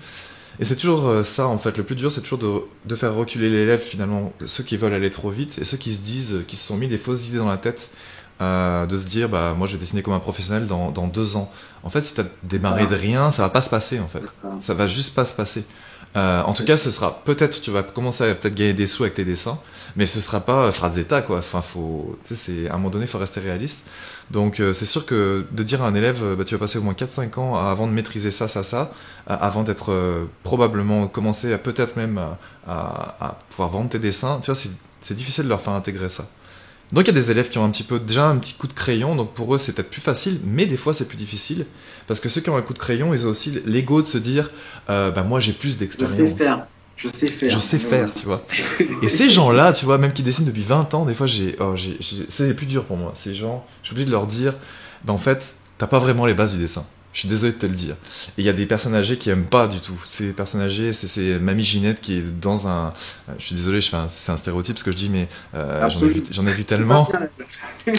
Et c'est toujours ça, en fait. Le plus dur, c'est toujours de faire reculer l'élève, finalement. Ceux qui veulent aller trop vite et ceux qui se disent, qui se sont mis des fausses idées dans la tête, de se dire, bah, moi, je vais dessiner comme un professionnel dans 2 ans. En fait, si t'as démarré de rien, ça va pas se passer, en fait. Ça va juste pas se passer. En tout cas, ce sera peut-être, tu vas commencer à peut-être gagner des sous avec tes dessins, mais ce sera pas Frazetta, quoi. Enfin, tu sais, à un moment donné, il faut rester réaliste. Donc, c'est sûr que de dire à un élève, bah, tu vas passer au moins 4-5 ans avant de maîtriser ça, avant d'être probablement commencer à peut-être même à pouvoir vendre tes dessins, tu vois, c'est difficile de leur faire intégrer ça. Donc il y a des élèves qui ont déjà un petit coup de crayon, donc pour eux c'est peut-être plus facile, mais des fois c'est plus difficile, parce que ceux qui ont un coup de crayon, ils ont aussi l'ego de se dire, bah moi j'ai plus d'expérience. Je sais faire, tu vois. Et ces gens-là, tu vois, même qui dessinent depuis 20 ans, des fois c'est les plus dur pour moi. Ces gens, je suis obligé de leur dire, bah en fait, t'as pas vraiment les bases du dessin. Je suis désolé de te le dire. Et il y a des personnes âgées qui aiment pas du tout. Ces personnes âgées, c'est Mamie Ginette qui est dans un... Je suis désolé, c'est un stéréotype ce que je dis, mais j'en ai vu tellement.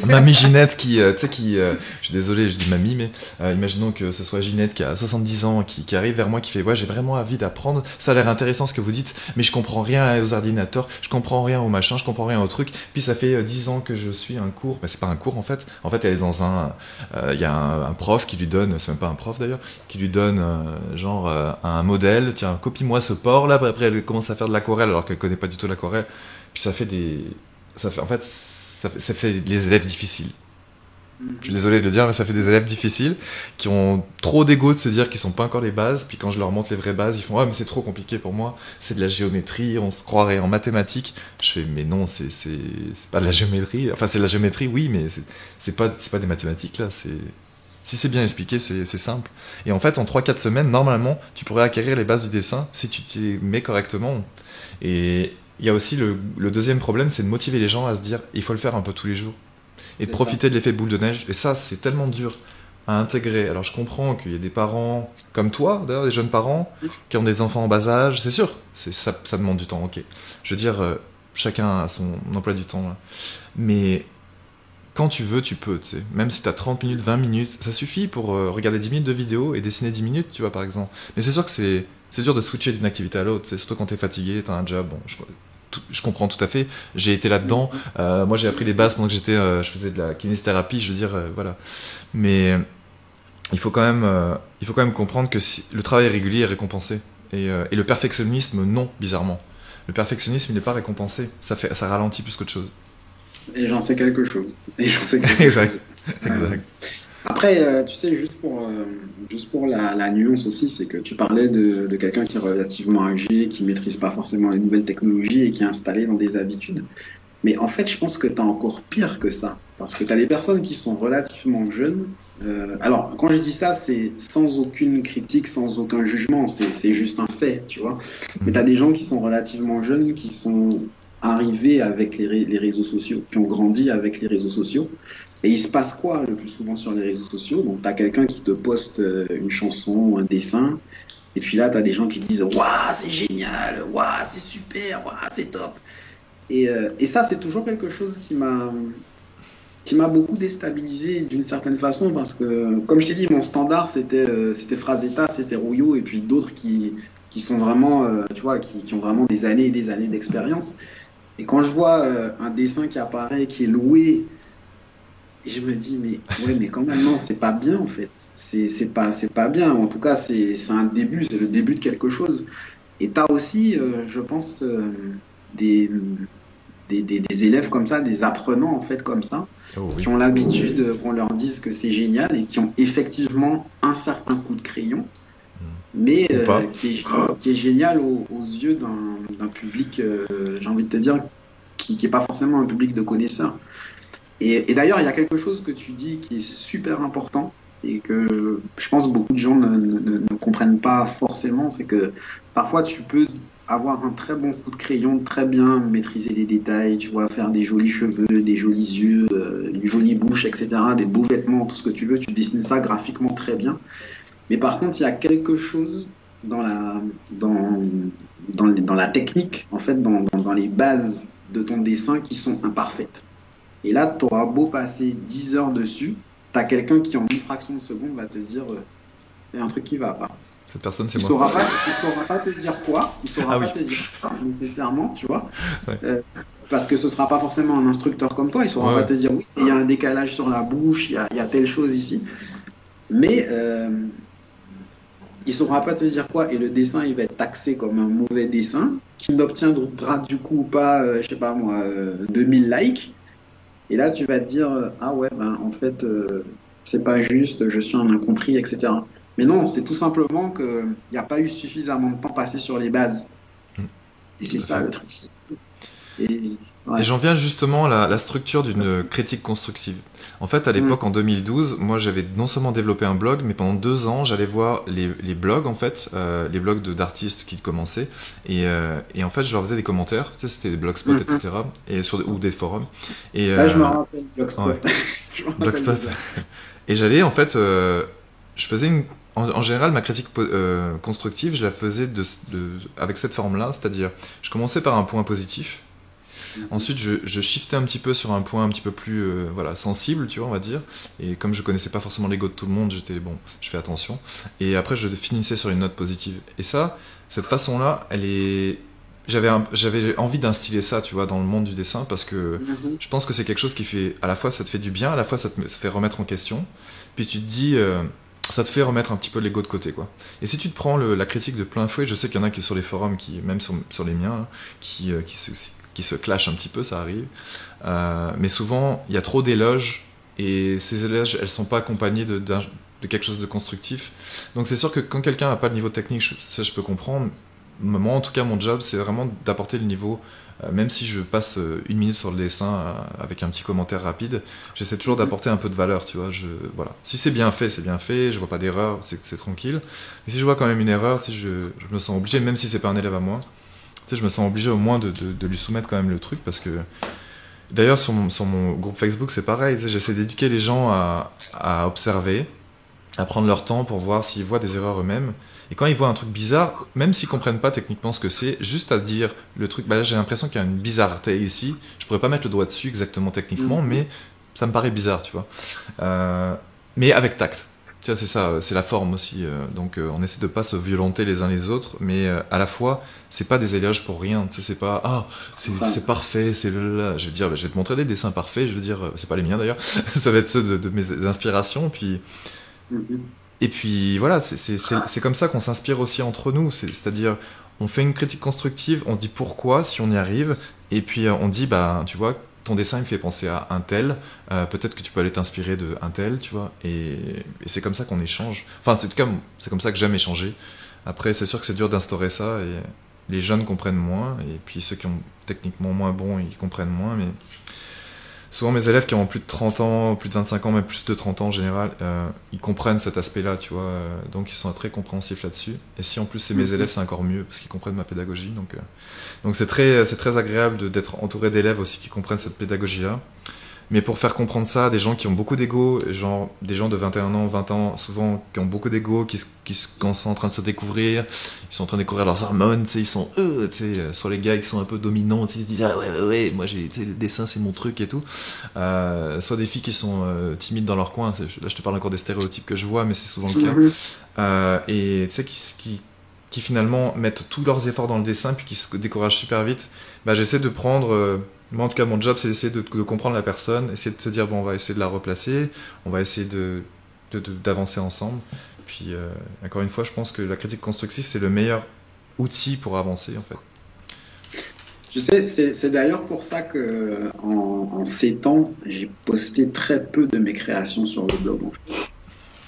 Mamie Ginette qui, tu sais, je suis désolé, je dis mamie, mais imaginons que ce soit Ginette qui a 70 ans, qui arrive vers moi, qui fait, ouais, j'ai vraiment envie d'apprendre, ça a l'air intéressant ce que vous dites, mais je comprends rien aux ordinateurs, je comprends rien au machin, je comprends rien au truc, puis ça fait 10 ans que je suis un cours, bah, c'est pas un cours en fait, elle est dans il y a un prof qui lui donne, c'est même pas un prof d'ailleurs, qui lui donne un modèle, tiens, copie-moi ce port là, après elle commence à faire de l'aquarelle alors qu'elle connaît pas du tout l'aquarelle, puis ça fait les élèves difficiles. Je suis désolé de le dire, mais ça fait des élèves difficiles qui ont trop d'ego de se dire qu'ils sont pas encore les bases, puis quand je leur montre les vraies bases, ils font mais c'est trop compliqué pour moi, c'est de la géométrie, on se croirait en mathématiques. Je fais mais non, c'est pas de la géométrie, enfin c'est de la géométrie oui, mais c'est pas des mathématiques là, si c'est bien expliqué, c'est simple. Et en fait, en 3-4 semaines, normalement, tu pourrais acquérir les bases du dessin si tu t'y mets correctement. Et il y a aussi le deuxième problème, c'est de motiver les gens à se dire il faut le faire un peu tous les jours. Et de profiter de l'effet boule de neige. Et ça, c'est tellement dur à intégrer. Alors je comprends qu'il y a des parents comme toi, d'ailleurs, des jeunes parents, qui ont des enfants en bas âge. C'est sûr, ça demande du temps, ok. Je veux dire, chacun a son emploi du temps. Là. Mais quand tu veux, tu peux, tu sais. Même si tu as 30 minutes, 20 minutes, ça suffit pour regarder 10 minutes de vidéo et dessiner 10 minutes, tu vois, par exemple. Mais c'est sûr que c'est dur de switcher d'une activité à l'autre. C'est surtout quand tu es fatigué, tu as un job. Bon, je comprends tout à fait. J'ai été là-dedans. Moi, j'ai appris les bases pendant que je faisais de la kinésithérapie, je veux dire, voilà. Mais il faut quand même comprendre que le travail régulier est récompensé. Et le perfectionnisme, non, bizarrement. Le perfectionnisme, il n'est pas récompensé. Ça ralentit plus qu'autre chose. Et j'en sais quelque chose. Exact. Après, tu sais, juste pour la nuance aussi, c'est que tu parlais de quelqu'un qui est relativement âgé, qui maîtrise pas forcément les nouvelles technologies et qui est installé dans des habitudes. Mais en fait, je pense que tu as encore pire que ça. Parce que tu as des personnes qui sont relativement jeunes. Alors, quand je dis ça, c'est sans aucune critique, sans aucun jugement. C'est juste un fait, tu vois. Mais tu as des gens qui sont relativement jeunes, qui sont arrivés avec les réseaux sociaux, qui ont grandi avec les réseaux sociaux. Et il se passe quoi le plus souvent sur les réseaux sociaux? Donc, tu as quelqu'un qui te poste une chanson ou un dessin. Et puis là, tu as des gens qui disent « Waouh, c'est génial! Waouh, c'est super! Waouh, c'est top !» Et ça, c'est toujours quelque chose qui m'a qui m'a beaucoup déstabilisé d'une certaine façon parce que, comme je t'ai dit, mon standard c'était Frazetta, c'était Rouillot et puis d'autres qui sont vraiment, tu vois, qui ont vraiment des années et des années d'expérience. Et quand je vois un dessin qui apparaît, qui est loué, je me dis, mais ouais, mais quand même, non, c'est pas bien en fait. C'est pas bien. En tout cas, c'est un début, c'est le début de quelque chose. Et tu as aussi, je pense, des, des élèves comme ça, des apprenants en fait comme ça, Oh qui oui. ont l'habitude qu'on leur dise que c'est génial et qui ont effectivement un certain coup de crayon, mais Ou pas. qui est génial aux yeux d'un public, j'ai envie de te dire, qui n'est pas forcément un public de connaisseurs. Et d'ailleurs, il y a quelque chose que tu dis qui est super important et que je pense beaucoup de gens ne comprennent pas forcément, c'est que parfois tu peux avoir un très bon coup de crayon, très bien maîtriser les détails, tu vois, faire des jolis cheveux, des jolis yeux, une jolie bouche, etc., des beaux vêtements, tout ce que tu veux, tu dessines ça graphiquement très bien. Mais par contre, il y a quelque chose dans dans, dans la technique, en fait, dans les bases de ton dessin qui sont imparfaites. Et là, tu auras beau passer 10 heures dessus, tu as quelqu'un qui, en une fraction de seconde, va te dire il y a un truc qui va pas. Cette personne, c'est Il moi. saura pas, il saura pas te dire quoi, il saura Ah pas oui. te dire quoi, nécessairement, tu vois. Ouais. Parce que ce sera pas forcément un instructeur comme toi, il saura Ouais, pas ouais. te dire oui, il y a un décalage sur la bouche, il y a telle chose ici. Mais il saura pas te dire quoi et le dessin il va être taxé comme un mauvais dessin qui n'obtiendra du coup pas, je sais pas moi, 2000 likes. Et là tu vas te dire ah ouais ben en fait c'est pas juste, je suis un incompris, etc. Mais non, c'est tout simplement qu'il n'y a pas eu suffisamment de temps passé sur les bases. Mm, Et tout c'est à ça fait. le truc. Et Et ouais. j'en viens justement à la structure d'une critique constructive. En fait, à Mm. l'époque, en 2012, moi j'avais non seulement développé un blog, mais pendant 2 ans, j'allais voir les blogs, en fait, les blogs d'artistes qui commençaient. Et en fait, je leur faisais des commentaires. Tu sais, c'était des blogspot, Mm, mm. etc. Ou des forums. Et Là je me rappelle Blogspot. ouais, Je me rappelle de Blogspot. ça. Et j'allais, en fait, je faisais en général, ma critique constructive, je la faisais avec cette forme-là, c'est-à-dire, je commençais par un point positif. Mhm. Ensuite, je shiftais un petit peu sur un point un petit peu plus voilà, sensible, tu vois, on va dire. Et comme je connaissais pas forcément l'ego de tout le monde, j'étais bon, je fais attention. Et après, je finissais sur une note positive. Et ça, cette façon-là, elle est. J'avais envie d'instiller ça, tu vois, dans le monde du dessin, parce que Mhm. je pense que c'est quelque chose qui fait, à la fois, ça te fait du bien, à la fois, ça te fait remettre en question. Puis tu te dis, ça te fait remettre un petit peu l'ego de côté, quoi. Et si tu te prends la critique de plein fouet, je sais qu'il y en a qui sur les forums, même sur les miens, hein, qui se clashent un petit peu, ça arrive. Mais souvent, il y a trop d'éloges, et ces éloges, elles sont pas accompagnées de quelque chose de constructif. Donc c'est sûr que quand quelqu'un n'a pas le niveau technique, ça je peux comprendre. Moi, en tout cas, mon job, c'est vraiment d'apporter le niveau. Même si je passe 1 minute sur le dessin avec un petit commentaire rapide, j'essaie toujours Mhm. d'apporter un peu de valeur, tu vois. Voilà. Si c'est bien fait, c'est bien fait. Je vois pas d'erreur, c'est tranquille. Mais si je vois quand même une erreur, tu sais, je me sens obligé, même si c'est pas un élève à moi, tu sais, je me sens obligé au moins de lui soumettre quand même le truc parce que. D'ailleurs, sur mon groupe Facebook, c'est pareil. Tu sais, j'essaie d'éduquer les gens à observer, à prendre leur temps pour voir s'ils voient des erreurs eux-mêmes. Et quand ils voient un truc bizarre, même s'ils comprennent pas techniquement ce que c'est, juste à dire le truc, bah là j'ai l'impression qu'il y a une bizarreté ici. Je pourrais pas mettre le doigt dessus exactement techniquement, Mhm. mais ça me paraît bizarre, tu vois. Mais avec tact. Tu vois, c'est ça, c'est la forme aussi. Donc on essaie de pas se violenter les uns les autres, mais à la fois, c'est pas des éloges pour rien. Tu sais, c'est pas ah, C'est ça. c'est parfait, c'est là. Je veux dire, je vais te montrer des dessins parfaits. Je veux dire, c'est pas les miens d'ailleurs. Ça va être ceux de mes inspirations. Mhm. Et puis voilà, c'est comme ça qu'on s'inspire aussi entre nous. C'est-à-dire, on fait une critique constructive, on dit pourquoi, si on y arrive, et puis on dit, bah, tu vois, ton dessin il me fait penser à un tel, peut-être que tu peux aller t'inspirer de un tel, tu vois, et c'est comme ça qu'on échange. Enfin, c'est comme ça que j'aime échanger. Après, c'est sûr que c'est dur d'instaurer ça, et les jeunes comprennent moins, et puis ceux qui ont techniquement moins bon, ils comprennent moins, mais souvent, mes élèves qui ont plus de 30 ans, plus de 25 ans, même plus de 30 ans en général, ils comprennent cet aspect-là, tu vois. Donc, ils sont très compréhensifs là-dessus. Et si en plus c'est mes élèves, Mhm. c'est encore mieux, parce qu'ils comprennent ma pédagogie. Donc c'est très agréable d'être entouré d'élèves aussi qui comprennent cette pédagogie-là. Mais pour faire comprendre ça, des gens qui ont beaucoup d'ego, genre des gens de 21 ans, 20 ans, souvent qui ont beaucoup d'ego, quand sont en train de se découvrir, ils sont en train de découvrir leurs hormones, ils sont sur les gars qui sont un peu dominants, ils se disent ah ouais, moi j'ai le dessin c'est mon truc et tout. Soit des filles qui sont timides dans leur coin, là je te parle encore des stéréotypes que je vois, mais c'est souvent le cas. Et tu sais qui finalement mettent tous leurs efforts dans le dessin puis qui se découragent super vite. J'essaie de prendre moi en tout cas mon job c'est d'essayer de comprendre la personne, essayer de se dire bon on va essayer de la replacer, on va essayer d'avancer ensemble, puis encore une fois je pense que la critique constructive c'est le meilleur outil pour avancer en fait. Tu sais, c'est d'ailleurs pour ça que en 7 ans j'ai posté très peu de mes créations sur le blog en fait.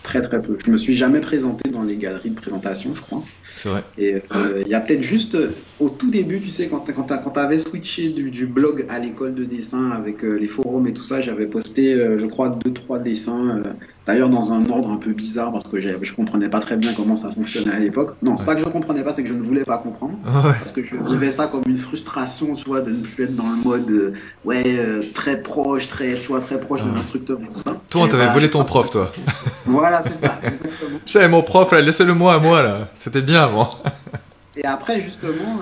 Très très peu. Je me suis jamais présenté dans les galeries de présentation, je crois. C'est vrai. Et il y a peut-être juste au tout début, tu sais, quand t'avais switché du blog à l'école de dessin avec les forums et tout ça, j'avais posté, je crois, 2-3 dessins. D'ailleurs, dans un ordre un peu bizarre parce que je comprenais pas très bien comment ça fonctionnait à l'époque. Non, c'est pas que je comprenais pas, c'est que je ne voulais pas comprendre. Parce que je vivais ça comme une frustration, tu vois, de ne plus être dans le mode, très proche, très proche de l'instructeur et tout ça. Toi, t'avais volé ton prof, toi. Voilà, c'est ça, exactement. J'avais mon prof, là, laissez-le moi à moi, là. C'était bien avant. Et après, justement,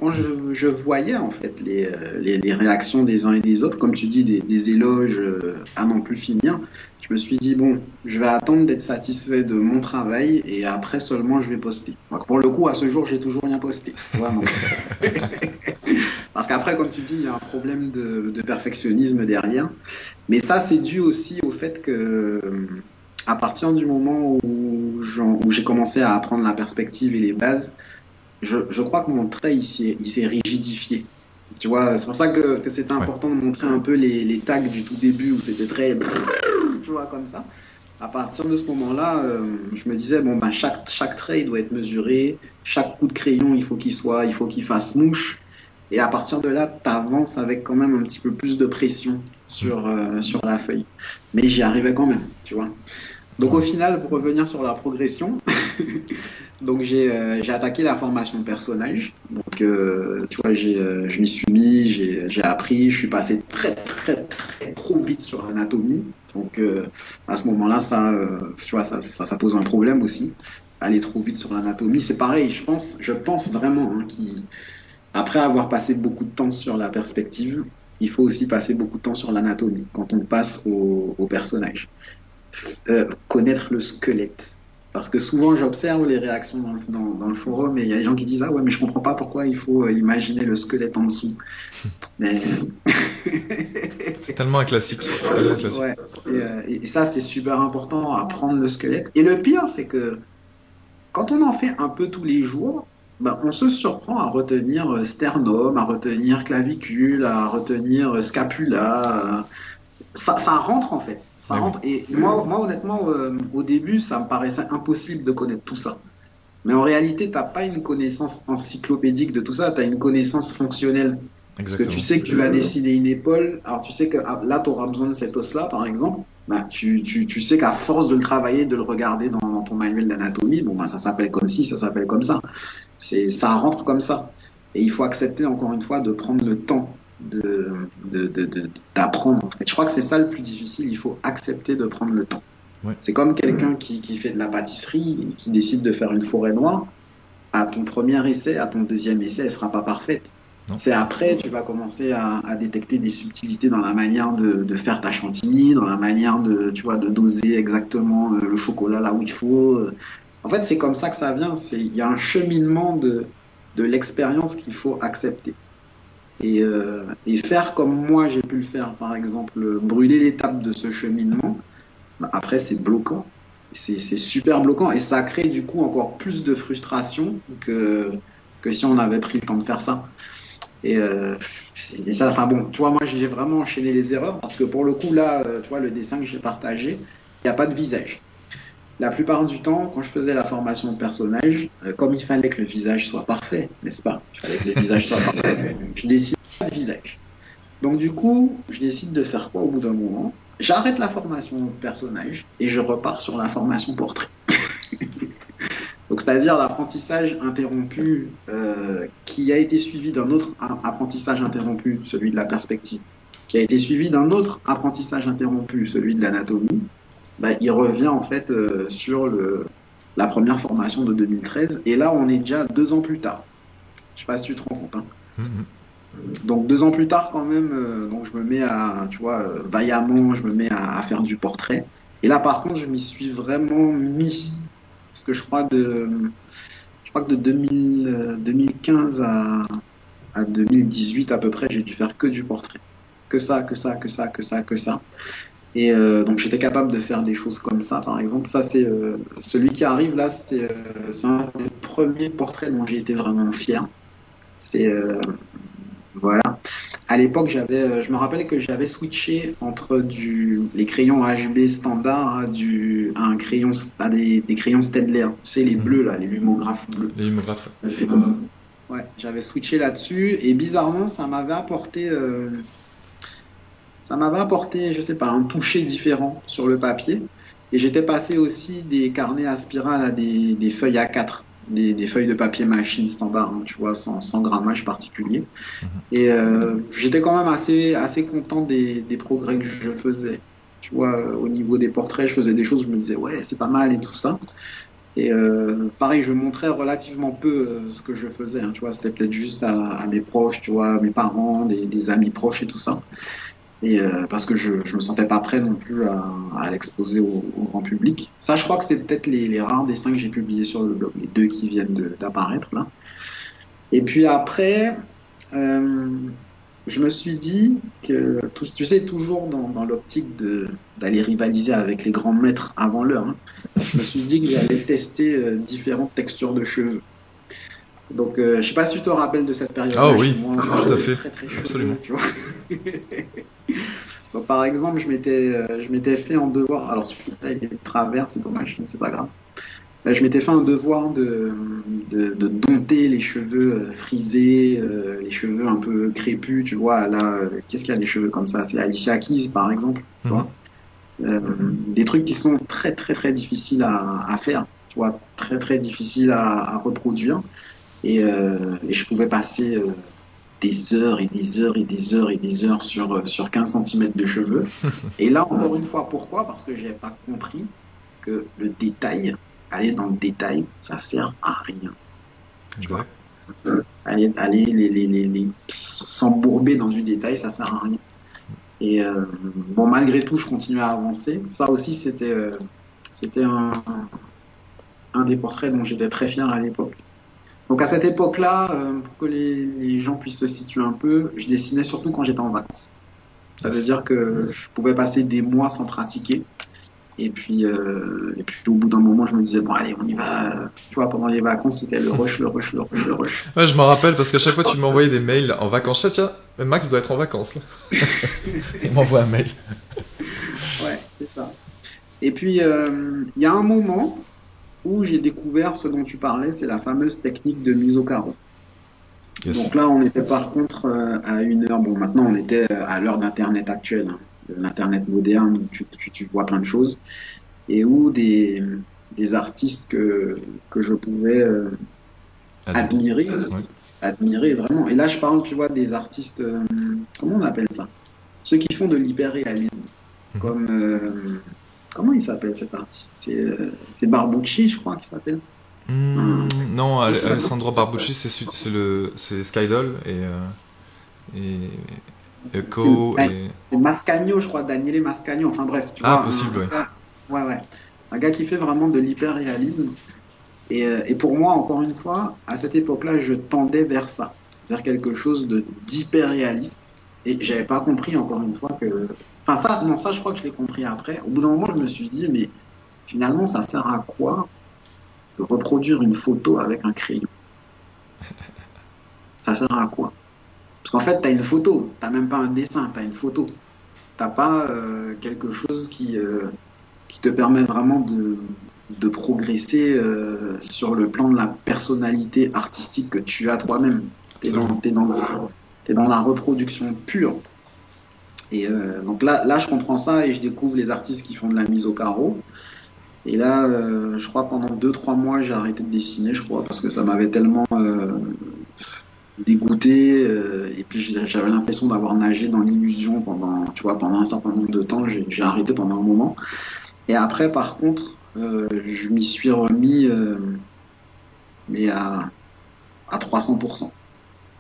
quand je voyais en fait les réactions des uns et des autres, comme tu dis, des éloges à n'en plus finir, je me suis dit, bon, je vais attendre d'être satisfait de mon travail et après seulement je vais poster. Donc, pour le coup, à ce jour, j'ai toujours rien posté. Vraiment. Parce qu'après, comme tu dis, il y a un problème de perfectionnisme derrière. Mais ça, c'est dû aussi au fait que à partir du moment où j'ai commencé à apprendre la perspective et les bases, je crois que mon trait il s'est rigidifié. Tu vois, c'est pour ça que c'était important de montrer un peu les tags du tout début où c'était très, tu vois, comme ça. À partir de ce moment-là, je me disais bon chaque trait il doit être mesuré, chaque coup de crayon il faut qu'il fasse mouche. Et à partir de là, t'avances avec quand même un petit peu plus de pression sur la feuille. Mais j'y arrivais quand même, tu vois. Donc au final, pour revenir sur la progression, donc j'ai attaqué la formation personnage. Donc tu vois, je m'y suis mis, j'ai appris, je suis passé très trop vite sur l'anatomie. Donc à ce moment-là, tu vois, ça pose un problème aussi. Aller trop vite sur l'anatomie, c'est pareil. Je pense vraiment après avoir passé beaucoup de temps sur la perspective, il faut aussi passer beaucoup de temps sur l'anatomie quand on passe au personnage. Connaître le squelette. Parce que souvent, j'observe les réactions dans le forum et il y a des gens qui disent « Ah ouais, mais je comprends pas pourquoi il faut imaginer le squelette en dessous. » Mais... c'est tellement un classique. Ouais, et ça, c'est super important, apprendre le squelette. Et le pire, c'est que quand on en fait un peu tous les jours, on se surprend à retenir sternum, à retenir clavicule, à retenir scapula. Ça rentre en fait. Ça rentre. Et moi honnêtement, au début, ça me paraissait impossible de connaître tout ça. Mais en réalité, t'as pas une connaissance encyclopédique de tout ça, t'as une connaissance fonctionnelle. Exactement. Parce que tu sais que tu vas dessiner une épaule, alors tu sais que là, tu auras besoin de cet os-là, par exemple. Tu sais qu'à force de le travailler, de le regarder dans ton manuel d'anatomie, ça s'appelle comme ci, ça s'appelle comme ça. Ça rentre comme ça. Et il faut accepter, encore une fois, de prendre le temps d'apprendre. En fait. Je crois que c'est ça le plus difficile, il faut accepter de prendre le temps. Ouais. C'est comme quelqu'un qui fait de la pâtisserie, qui décide de faire une forêt noire. À ton premier essai, à ton deuxième essai, elle sera pas parfaite. Non. C'est après, tu vas commencer à détecter des subtilités dans la manière de faire ta chantilly, dans la manière de doser exactement le chocolat là où il faut. En fait, c'est comme ça que ça vient. Il y a un cheminement de l'expérience qu'il faut accepter. Et faire comme moi j'ai pu le faire, par exemple, brûler l'étape de ce cheminement, après c'est bloquant. C'est super bloquant et ça crée du coup encore plus de frustration que si on avait pris le temps de faire ça. Et ça, enfin bon, tu vois, moi j'ai vraiment enchaîné les erreurs parce que pour le coup là, tu vois, le dessin que j'ai partagé, il n'y a pas de visage. La plupart du temps, quand je faisais la formation de personnage, comme il fallait que le visage soit parfait, n'est-ce pas? Il fallait que le visage soit parfait. Je décide pas de visage. Donc du coup, je décide de faire quoi au bout d'un moment? J'arrête la formation personnage et je repars sur la formation portrait. Donc c'est-à-dire l'apprentissage interrompu qui a été suivi d'un autre apprentissage interrompu, celui de la perspective. qui a été suivi d'un autre apprentissage interrompu, celui de l'anatomie, bah, il revient en fait sur la première formation de 2013. Et là, on est déjà 2 ans plus tard. Je sais pas si tu te rends compte, hein. Mhm. Donc 2 ans plus tard quand même, donc je me mets à, tu vois, vaillamment, je me mets à faire du portrait. Et là par contre, je m'y suis vraiment mis, parce que je crois que de 2015 à 2018 à peu près, j'ai dû faire que du portrait, que ça, que ça, que ça, que ça, que ça. Et donc j'étais capable de faire des choses comme ça, par exemple. Ça c'est celui qui arrive là, c'est un des premiers portraits dont j'ai été vraiment fier. C'est voilà. À l'époque, je me rappelle que j'avais switché entre les crayons HB standard à un crayon, à des crayons Staedtler. Tu sais, les bleus là, les lumographes bleus. Les humographes. Ouais, j'avais switché là-dessus et bizarrement, ça m'avait apporté, je sais pas, un toucher différent sur le papier. Et j'étais passé aussi des carnets à spirale à des feuilles A4. Des feuilles de papier machine standard, hein, tu vois, sans grammage particulier. Et j'étais quand même assez content des progrès que je faisais. Tu vois, au niveau des portraits, je faisais des choses, je me disais, ouais, c'est pas mal et tout ça. Et pareil, je montrais relativement peu ce que je faisais. Hein, tu vois, c'était peut-être juste à mes proches, tu vois, mes parents, des amis proches et tout ça. Et parce que je me sentais pas prêt non plus à l'exposer au grand public. Ça, je crois que c'est peut-être les rares dessins que j'ai publiés sur le blog, les 2 qui viennent d'apparaître là. Et puis après, je me suis dit que, tu sais, toujours dans l'optique d'aller rivaliser avec les grands maîtres avant l'heure, hein, je me suis dit que j'allais tester différentes textures de cheveux. Donc, je sais pas si tu te rappelles de cette période-là. Ah oui, moi, tout à fait, très, très absolument. cheveux, tu vois. Donc, par exemple, je m'étais fait en devoir. Alors, celui-là, il est de travers, c'est dommage, mais c'est pas grave. Je m'étais fait un devoir de dompter les cheveux frisés, les cheveux un peu crépus, tu vois. Là, qu'est-ce qu'il y a des cheveux comme ça? C'est Alicia Keys, par exemple, tu vois. Des trucs qui sont très, très, très difficiles à faire, tu vois, très, très difficiles à reproduire. Et je pouvais passer des heures et des heures et des heures et des heures sur 15 centimètres de cheveux. Et là, encore une fois, pourquoi? Parce que j'avais pas compris que le détail, aller dans le détail, ça sert à rien. Tu vois? Aller s'embourber dans du détail, ça sert à rien. Et bon, malgré tout, je continuais à avancer. Ça aussi, c'était un des portraits dont j'étais très fier à l'époque. Donc à cette époque-là, pour que les gens puissent se situer un peu, je dessinais surtout quand j'étais en vacances. Ça veut dire que je pouvais passer des mois sans pratiquer. Et puis au bout d'un moment, je me disais, bon, allez, on y va. Tu vois, pendant les vacances, c'était le rush, le rush, le rush, le rush. Ouais, je m'en rappelle parce qu'à chaque fois, tu m'envoyais des mails en vacances. Tiens, Max doit être en vacances, là. Il m'envoie un mail. Ouais, c'est ça. Et puis, il y a un moment où j'ai découvert ce dont tu parlais, c'est la fameuse technique de mise au carreau. Yes. Donc là, on était par contre à 1 heure. Bon, maintenant, on était à l'heure d'Internet actuelle, hein, de l'Internet moderne, où tu vois plein de choses, et où des artistes que je pouvais admirer vraiment. Et là, je parle, tu vois, des artistes, comment on appelle ça? Ceux qui font de l'hyperréalisme, comme... Comment il s'appelle cet artiste? C'est Barbucci, je crois qu'il s'appelle. Non, Alessandro Barbucci, c'est Skydoll et Echo. C'est Mascagno, je crois, Daniele Mascagno. Enfin bref, tu vois. Possible, ouais. Ouais. Un gars qui fait vraiment de l'hyperréalisme. Et pour moi, encore une fois, à cette époque-là, je tendais vers ça, vers quelque chose d'hyperréaliste. Et j'avais pas compris, encore une fois, que... Enfin, ça, je crois que je l'ai compris après. Au bout d'un moment, je me suis dit, mais finalement, ça sert à quoi de reproduire une photo avec un crayon? Ça sert à quoi? Parce qu'en fait, tu as une photo, tu n'as même pas un dessin, tu as une photo. Tu n'as pas quelque chose qui te permet vraiment de progresser sur le plan de la personnalité artistique que tu as toi-même. Tu es dans la reproduction pure. Et donc là, je comprends ça et je découvre les artistes qui font de la mise au carreau. Et là, je crois pendant 2-3 mois, j'ai arrêté de dessiner, je crois, parce que ça m'avait tellement dégoûté, et puis j'avais l'impression d'avoir nagé dans l'illusion pendant, tu vois, pendant un certain nombre de temps. J'ai arrêté pendant un moment. Et après, par contre, je m'y suis remis, mais à 300%.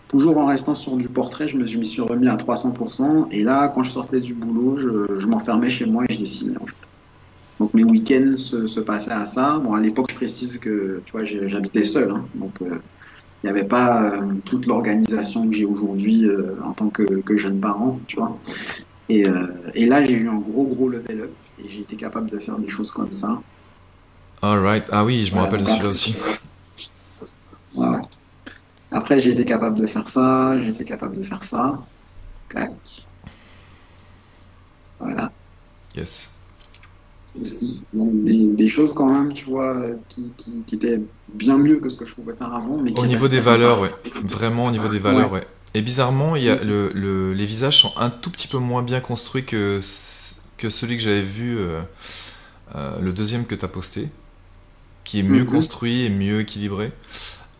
Toujours en restant sur du portrait, je m'y suis remis à 300%. Et là, quand je sortais du boulot, je m'enfermais chez moi et je dessinais, en fait. Donc mes week-ends se passaient à ça. Bon, à l'époque, je précise que, tu vois, j'habitais seul, hein. Donc il n'y avait pas toute l'organisation que j'ai aujourd'hui en tant que jeune parent, tu vois. Et là, j'ai eu un gros level up et j'ai été capable de faire des choses comme ça. Alright. Ah oui, je me Voilà, rappelle de donc celui-là après, aussi. voilà. Après, j'ai été capable de faire ça, j'ai été capable de faire ça. Clac. Voilà. Yes. Aussi. Donc, des choses quand même, tu vois, qui étaient bien mieux que ce que je pouvais faire avant, mais Au qui niveau des restaient valeurs, ouais. imparfaits. Vraiment au niveau des Ouais. valeurs, ouais. Et bizarrement, Mhm. les visages sont un tout petit peu moins bien construits que celui que j'avais vu, le deuxième que tu as posté, qui est mieux Mhm. construit et mieux équilibré.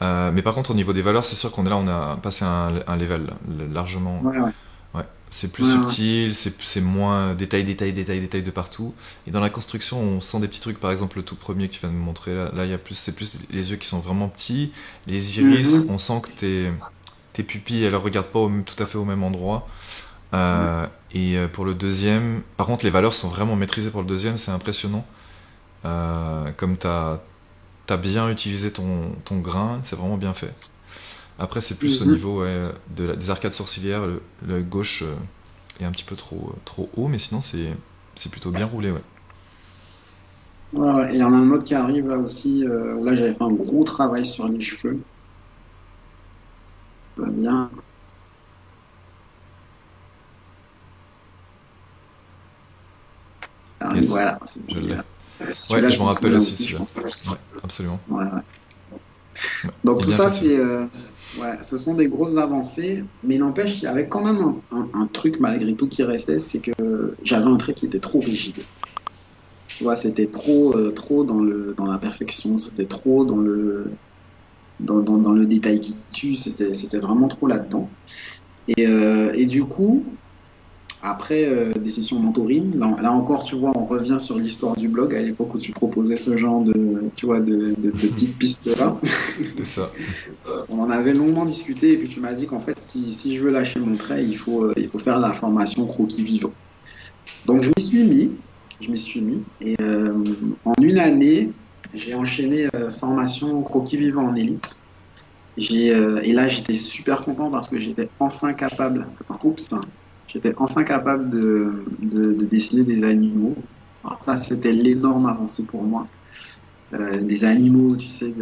Mais par contre, au niveau des valeurs, c'est sûr qu'on est là, on a passé un level, largement. Ouais, ouais. Ouais. C'est plus Ouais, ouais. subtil, c'est moins détail de partout. Et dans la construction, on sent des petits trucs. Par exemple, le tout premier que tu viens de me montrer, là il y a plus, c'est plus les yeux qui sont vraiment petits. Les iris, Mhm. on sent que tes pupilles, elles ne regardent pas tout à fait au même endroit. Ouais. Pour le deuxième, par contre, les valeurs sont vraiment maîtrisées pour le deuxième, c'est impressionnant. Comme t'as bien utilisé ton grain, c'est vraiment bien fait. Après, c'est plus au Mhm. niveau ouais, des arcades sourcilières, le gauche est un petit peu trop haut, mais sinon c'est plutôt bien roulé, ouais. Ouais, ouais. Et il y en a un autre qui arrive là aussi, où là j'avais fait un gros travail sur les cheveux. Ça va bien. Yes, Voilà, je l'ai. Ouais, celui-là je tu me te rappelle souviens aussi de aussi, je celui-là. pense. Ouais, absolument. Ouais, ouais. Ouais, Donc il est tout bien fait ça, celui-là. ouais, ce sont des grosses avancées, mais n'empêche, il y avait quand même un truc malgré tout qui restait, c'est que j'avais un trait qui était trop rigide. Tu vois, c'était trop dans la perfection, c'était trop dans le détail qui tue, c'était vraiment trop là-dedans. Et du coup, après des sessions mentoring, là encore, tu vois, on revient sur l'histoire du blog à l'époque où tu proposais ce genre tu vois, de petites pistes-là. C'est ça. On en avait longuement discuté et puis tu m'as dit qu'en fait, si je veux lâcher mon trait, il faut faire la formation croquis vivant. Donc je m'y suis mis et en une année, j'ai enchaîné formation croquis vivant en élite. Et là, j'étais super content parce que j'étais enfin capable, enfin, oups, hein, j'étais enfin capable de dessiner des animaux. Alors ça, c'était l'énorme avancée pour moi. Des animaux, tu sais,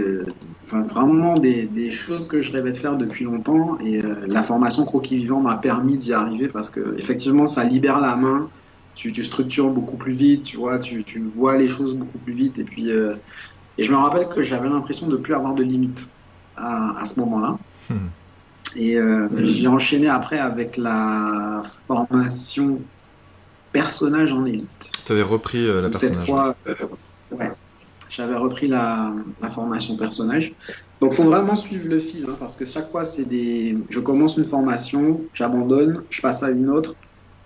enfin, vraiment des choses que je rêvais de faire depuis longtemps. Et la formation croquis vivant m'a permis d'y arriver parce que effectivement, ça libère la main. Tu structures beaucoup plus vite, tu vois, tu vois les choses beaucoup plus vite. Et je me rappelle que j'avais l'impression de plus avoir de limites à ce moment-là. Et j'ai enchaîné après avec la formation personnage en élite. T'avais repris la Où cette personnage, ouais. fois, ouais, j'avais repris la formation personnage. Donc, il faut vraiment suivre le fil, hein, parce que chaque fois, je commence une formation, j'abandonne, je passe à une autre,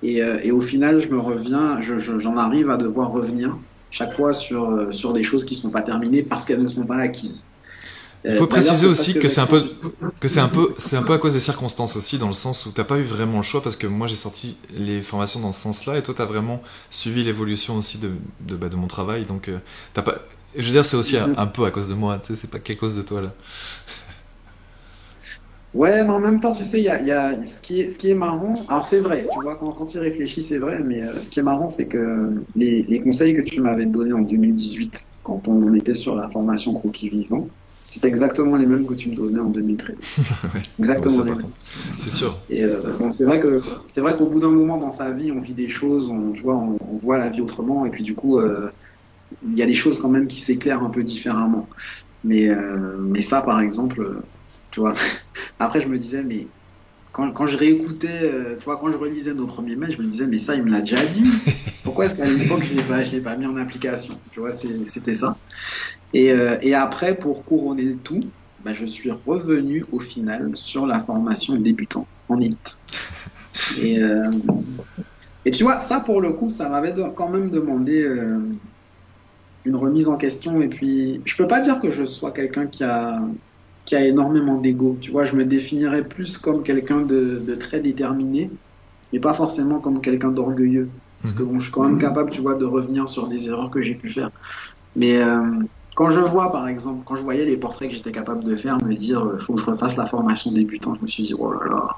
et au final, je me reviens, j'en arrive à devoir revenir chaque fois sur des choses qui ne sont pas terminées parce qu'elles ne sont pas acquises. Il faut D'ailleurs, préciser c'est aussi presque que c'est un vexant, peu tu sais. c'est un peu à cause des circonstances aussi, dans le sens où t'as pas eu vraiment le choix, parce que moi j'ai sorti les formations dans ce sens-là, et toi t'as vraiment suivi l'évolution aussi de mon travail, donc t'as pas. Je veux dire, c'est aussi un peu à cause de moi, tu sais, c'est pas qu'à cause de toi là. Ouais, mais en même temps, tu sais, il y a ce qui est marrant. Alors, c'est vrai, tu vois, quand il réfléchit, c'est vrai, mais ce qui est marrant, c'est que les conseils que tu m'avais donnés en 2018, quand on était sur la formation croquis vivant, c'est exactement les mêmes que tu me donnais en 2013. Ouais. Ah bah Exactement ça les par mêmes. contre, c'est sûr. Et bon, c'est vrai qu'au bout d'un moment dans sa vie, on vit des choses, tu vois, on voit la vie autrement, et puis du coup, il y a des choses quand même qui s'éclairent un peu différemment. Mais ça, par exemple, tu vois, après, je me disais, mais quand je réécoutais, tu vois, quand je relisais nos premiers mails, je me disais, mais ça, il me l'a déjà dit. Pourquoi est-ce qu'à l'époque, je l'ai pas mis en application? Tu vois, c'était ça. Et après, pour couronner le tout, bah, je suis revenu au final sur la formation débutant en élite. Et, euh, et tu vois, ça pour le coup, ça m'avait quand même demandé une remise en question. Et puis, je peux pas dire que je sois quelqu'un qui a énormément d'ego. Tu vois, je me définirais plus comme quelqu'un de très déterminé, mais pas forcément comme quelqu'un d'orgueilleux. Parce que bon, je suis quand même capable, tu vois, de revenir sur des erreurs que j'ai pu faire. Mais quand je vois, par exemple, quand je voyais les portraits que j'étais capable de faire, me dire, faut que je refasse la formation débutant, je me suis dit, oh là là,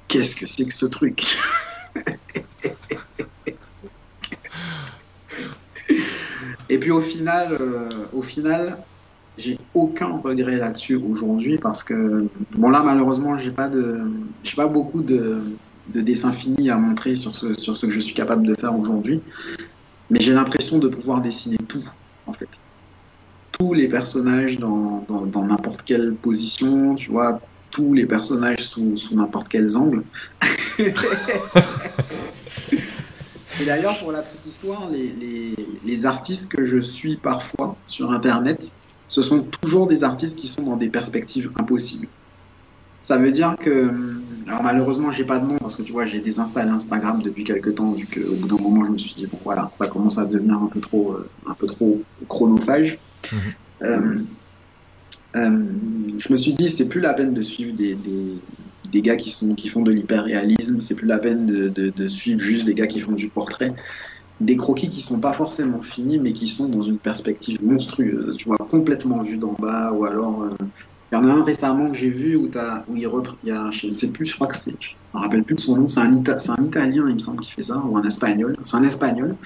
qu'est-ce que c'est que ce truc? Et puis au final, j'ai aucun regret là-dessus aujourd'hui parce que, bon là, malheureusement, j'ai pas beaucoup de dessins finis à montrer sur ce que je suis capable de faire aujourd'hui. Mais j'ai l'impression de pouvoir dessiner tout, en fait. Tous les personnages dans n'importe quelle position, tu vois, tous les personnages sous n'importe quels angles. Et d'ailleurs, pour la petite histoire, les artistes que je suis parfois sur Internet, ce sont toujours des artistes qui sont dans des perspectives impossibles. Ça veut dire que, alors malheureusement, j'ai pas de nom parce que tu vois, j'ai désinstallé Instagram depuis quelques temps, vu qu'au bout d'un moment, je me suis dit, bon voilà, ça commence à devenir un peu trop chronophage. Mhm. Euh, je me suis dit, c'est plus la peine de suivre des gars qui font de l'hyperréalisme, c'est plus la peine de suivre juste des gars qui font du portrait. Des croquis qui sont pas forcément finis, mais qui sont dans une perspective monstrueuse, tu vois, complètement vue d'en bas, ou alors, il y en a un récemment que j'ai vu où il y a, je ne sais plus, je crois que c'est, je me rappelle plus de son nom, c'est un Italien, il me semble, qui fait ça, ou un Espagnol, c'est un Espagnol.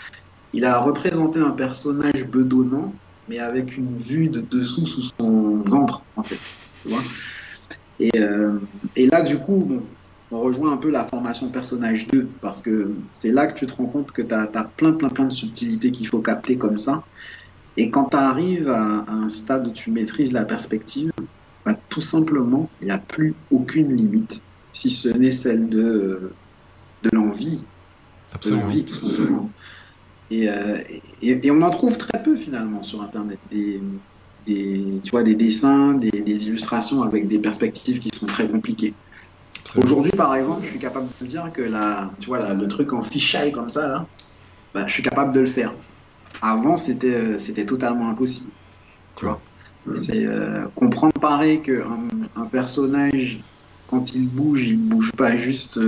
Il a représenté un personnage bedonnant, mais avec une vue de dessous sous son ventre, en fait, tu vois. Et là, du coup, bon, on rejoint un peu la formation personnage 2, parce que c'est là que tu te rends compte que tu as plein de subtilités qu'il faut capter comme ça. Et quand tu arrives à un stade où tu maîtrises la perspective, bah, tout simplement, il n'y a plus aucune limite, si ce n'est celle de l'envie. Absolument. De l'envie, tout simplement. Et on en trouve très peu finalement sur Internet. Tu vois, des dessins, des illustrations avec des perspectives qui sont très compliquées. Absolument. Aujourd'hui, par exemple, je suis capable de dire que tu vois, le truc en fisheye comme ça, là, bah, je suis capable de le faire. Avant, c'était totalement impossible. Tu vois. C'est comprendre pareil qu'un personnage, quand il bouge pas juste,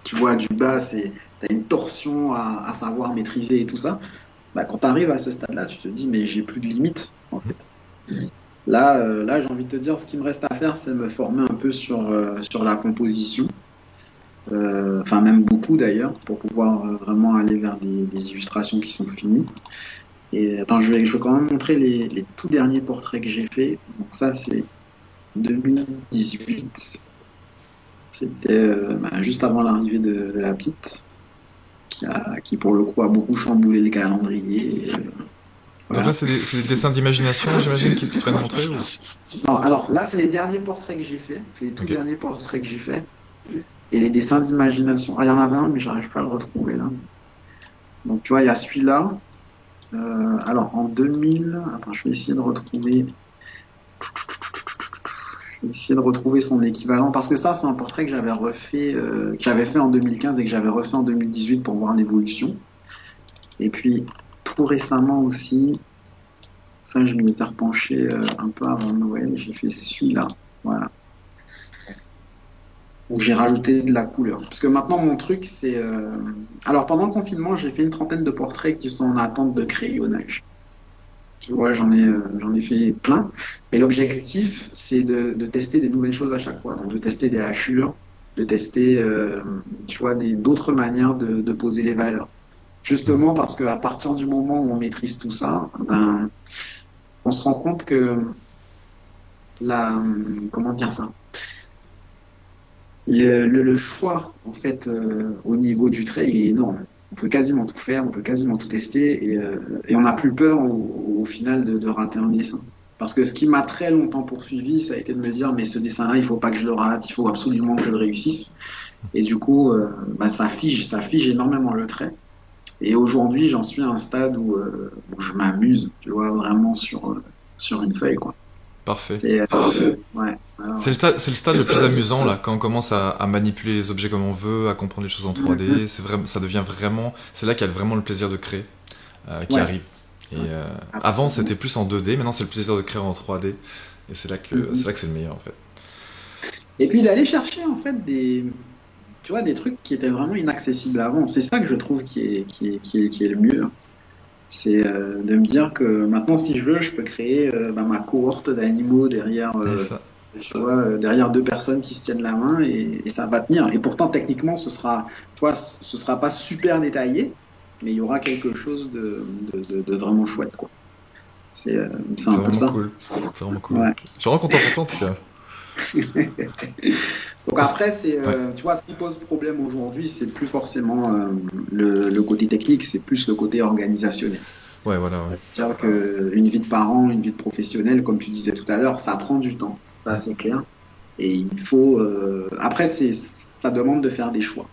tu vois, du bas, t'as une torsion à savoir maîtriser et tout ça. Bah, quand tu arrives à ce stade-là, tu te dis, mais j'ai plus de limites, en fait. Là, j'ai envie de te dire, ce qui me reste à faire, c'est me former un peu sur la composition. Enfin, même beaucoup d'ailleurs, pour pouvoir vraiment aller vers des illustrations qui sont finies. Et attends, je vais quand même montrer les tout derniers portraits que j'ai faits. Donc ça, c'est 2018. C'était juste avant l'arrivée de la petite, qui pour le coup a beaucoup chamboulé le calendrier. Donc là, c'est des dessins d'imagination, j'imagine, qu'ils te prennent montrer ou... Non, alors là, c'est les derniers portraits que j'ai faits. C'est les tout derniers portraits que j'ai faits. Et les dessins d'imagination. Ah, il y en avait un, mais j'arrive pas à le retrouver là. Donc tu vois, il y a celui-là. Alors en 2000, attends, je vais essayer de retrouver son équivalent parce que ça, c'est un portrait que j'avais refait, que j'avais fait en 2015 et que j'avais refait en 2018 pour voir l'évolution. Et puis tout récemment aussi, ça, je m'y étais repenché un peu avant Noël. J'ai fait celui-là, voilà, où j'ai rajouté de la couleur. Parce que maintenant, mon truc, c'est... Alors, pendant le confinement, j'ai fait une trentaine de portraits qui sont en attente de crayonnage. Tu vois, j'en ai fait plein. Mais l'objectif, c'est de tester des nouvelles choses à chaque fois. Donc, de tester des hachures, de tester, tu vois, d'autres manières de poser les valeurs. Justement parce qu'à partir du moment où on maîtrise tout ça, ben, on se rend compte que comment dire ça? Le choix, en fait, au niveau du trait, il est énorme. On peut quasiment tout faire, on peut quasiment tout tester, et on n'a plus peur au final de rater un dessin. Parce que ce qui m'a très longtemps poursuivi, ça a été de me dire, mais ce dessin-là, il faut pas que je le rate, il faut absolument que je le réussisse. Et du coup, bah, ça fige énormément le trait. Et aujourd'hui, j'en suis à un stade où je m'amuse, tu vois, vraiment sur une feuille, quoi. Parfait. Ouais. C'est le stade le plus amusant là, quand on commence à manipuler les objets comme on veut, à comprendre les choses en 3D. C'est vraiment, ça devient vraiment, c'est là qu'il y a vraiment le plaisir de créer qui Ouais. arrive. Et avant c'était plus en 2D, maintenant c'est le plaisir de créer en 3D. Et c'est là que c'est le meilleur en fait. Et puis d'aller chercher en fait tu vois, des trucs qui étaient vraiment inaccessibles avant. C'est ça que je trouve qui est le mieux. C'est de me dire que maintenant, si je veux, je peux créer ma cohorte d'animaux derrière, Et ça, tu vois, derrière deux personnes qui se tiennent la main et ça va tenir. Et pourtant, techniquement, tu vois, ce sera pas super détaillé, mais il y aura quelque chose de vraiment chouette, quoi. C'est c'est un peu vraiment ça. cool. C'est vraiment cool. Ouais. Je suis vraiment content pour toi en tout cas. Donc Parce- après, Ouais, tu vois, ce qui pose problème aujourd'hui, c'est plus forcément le côté technique, c'est plus le côté organisationnel. ouais, voilà. Ouais. C'est-à-dire qu'une vie de parent, une vie de professionnel, comme tu disais tout à l'heure, ça prend du temps, ça c'est clair. Et il faut. Après, ça demande de faire des choix.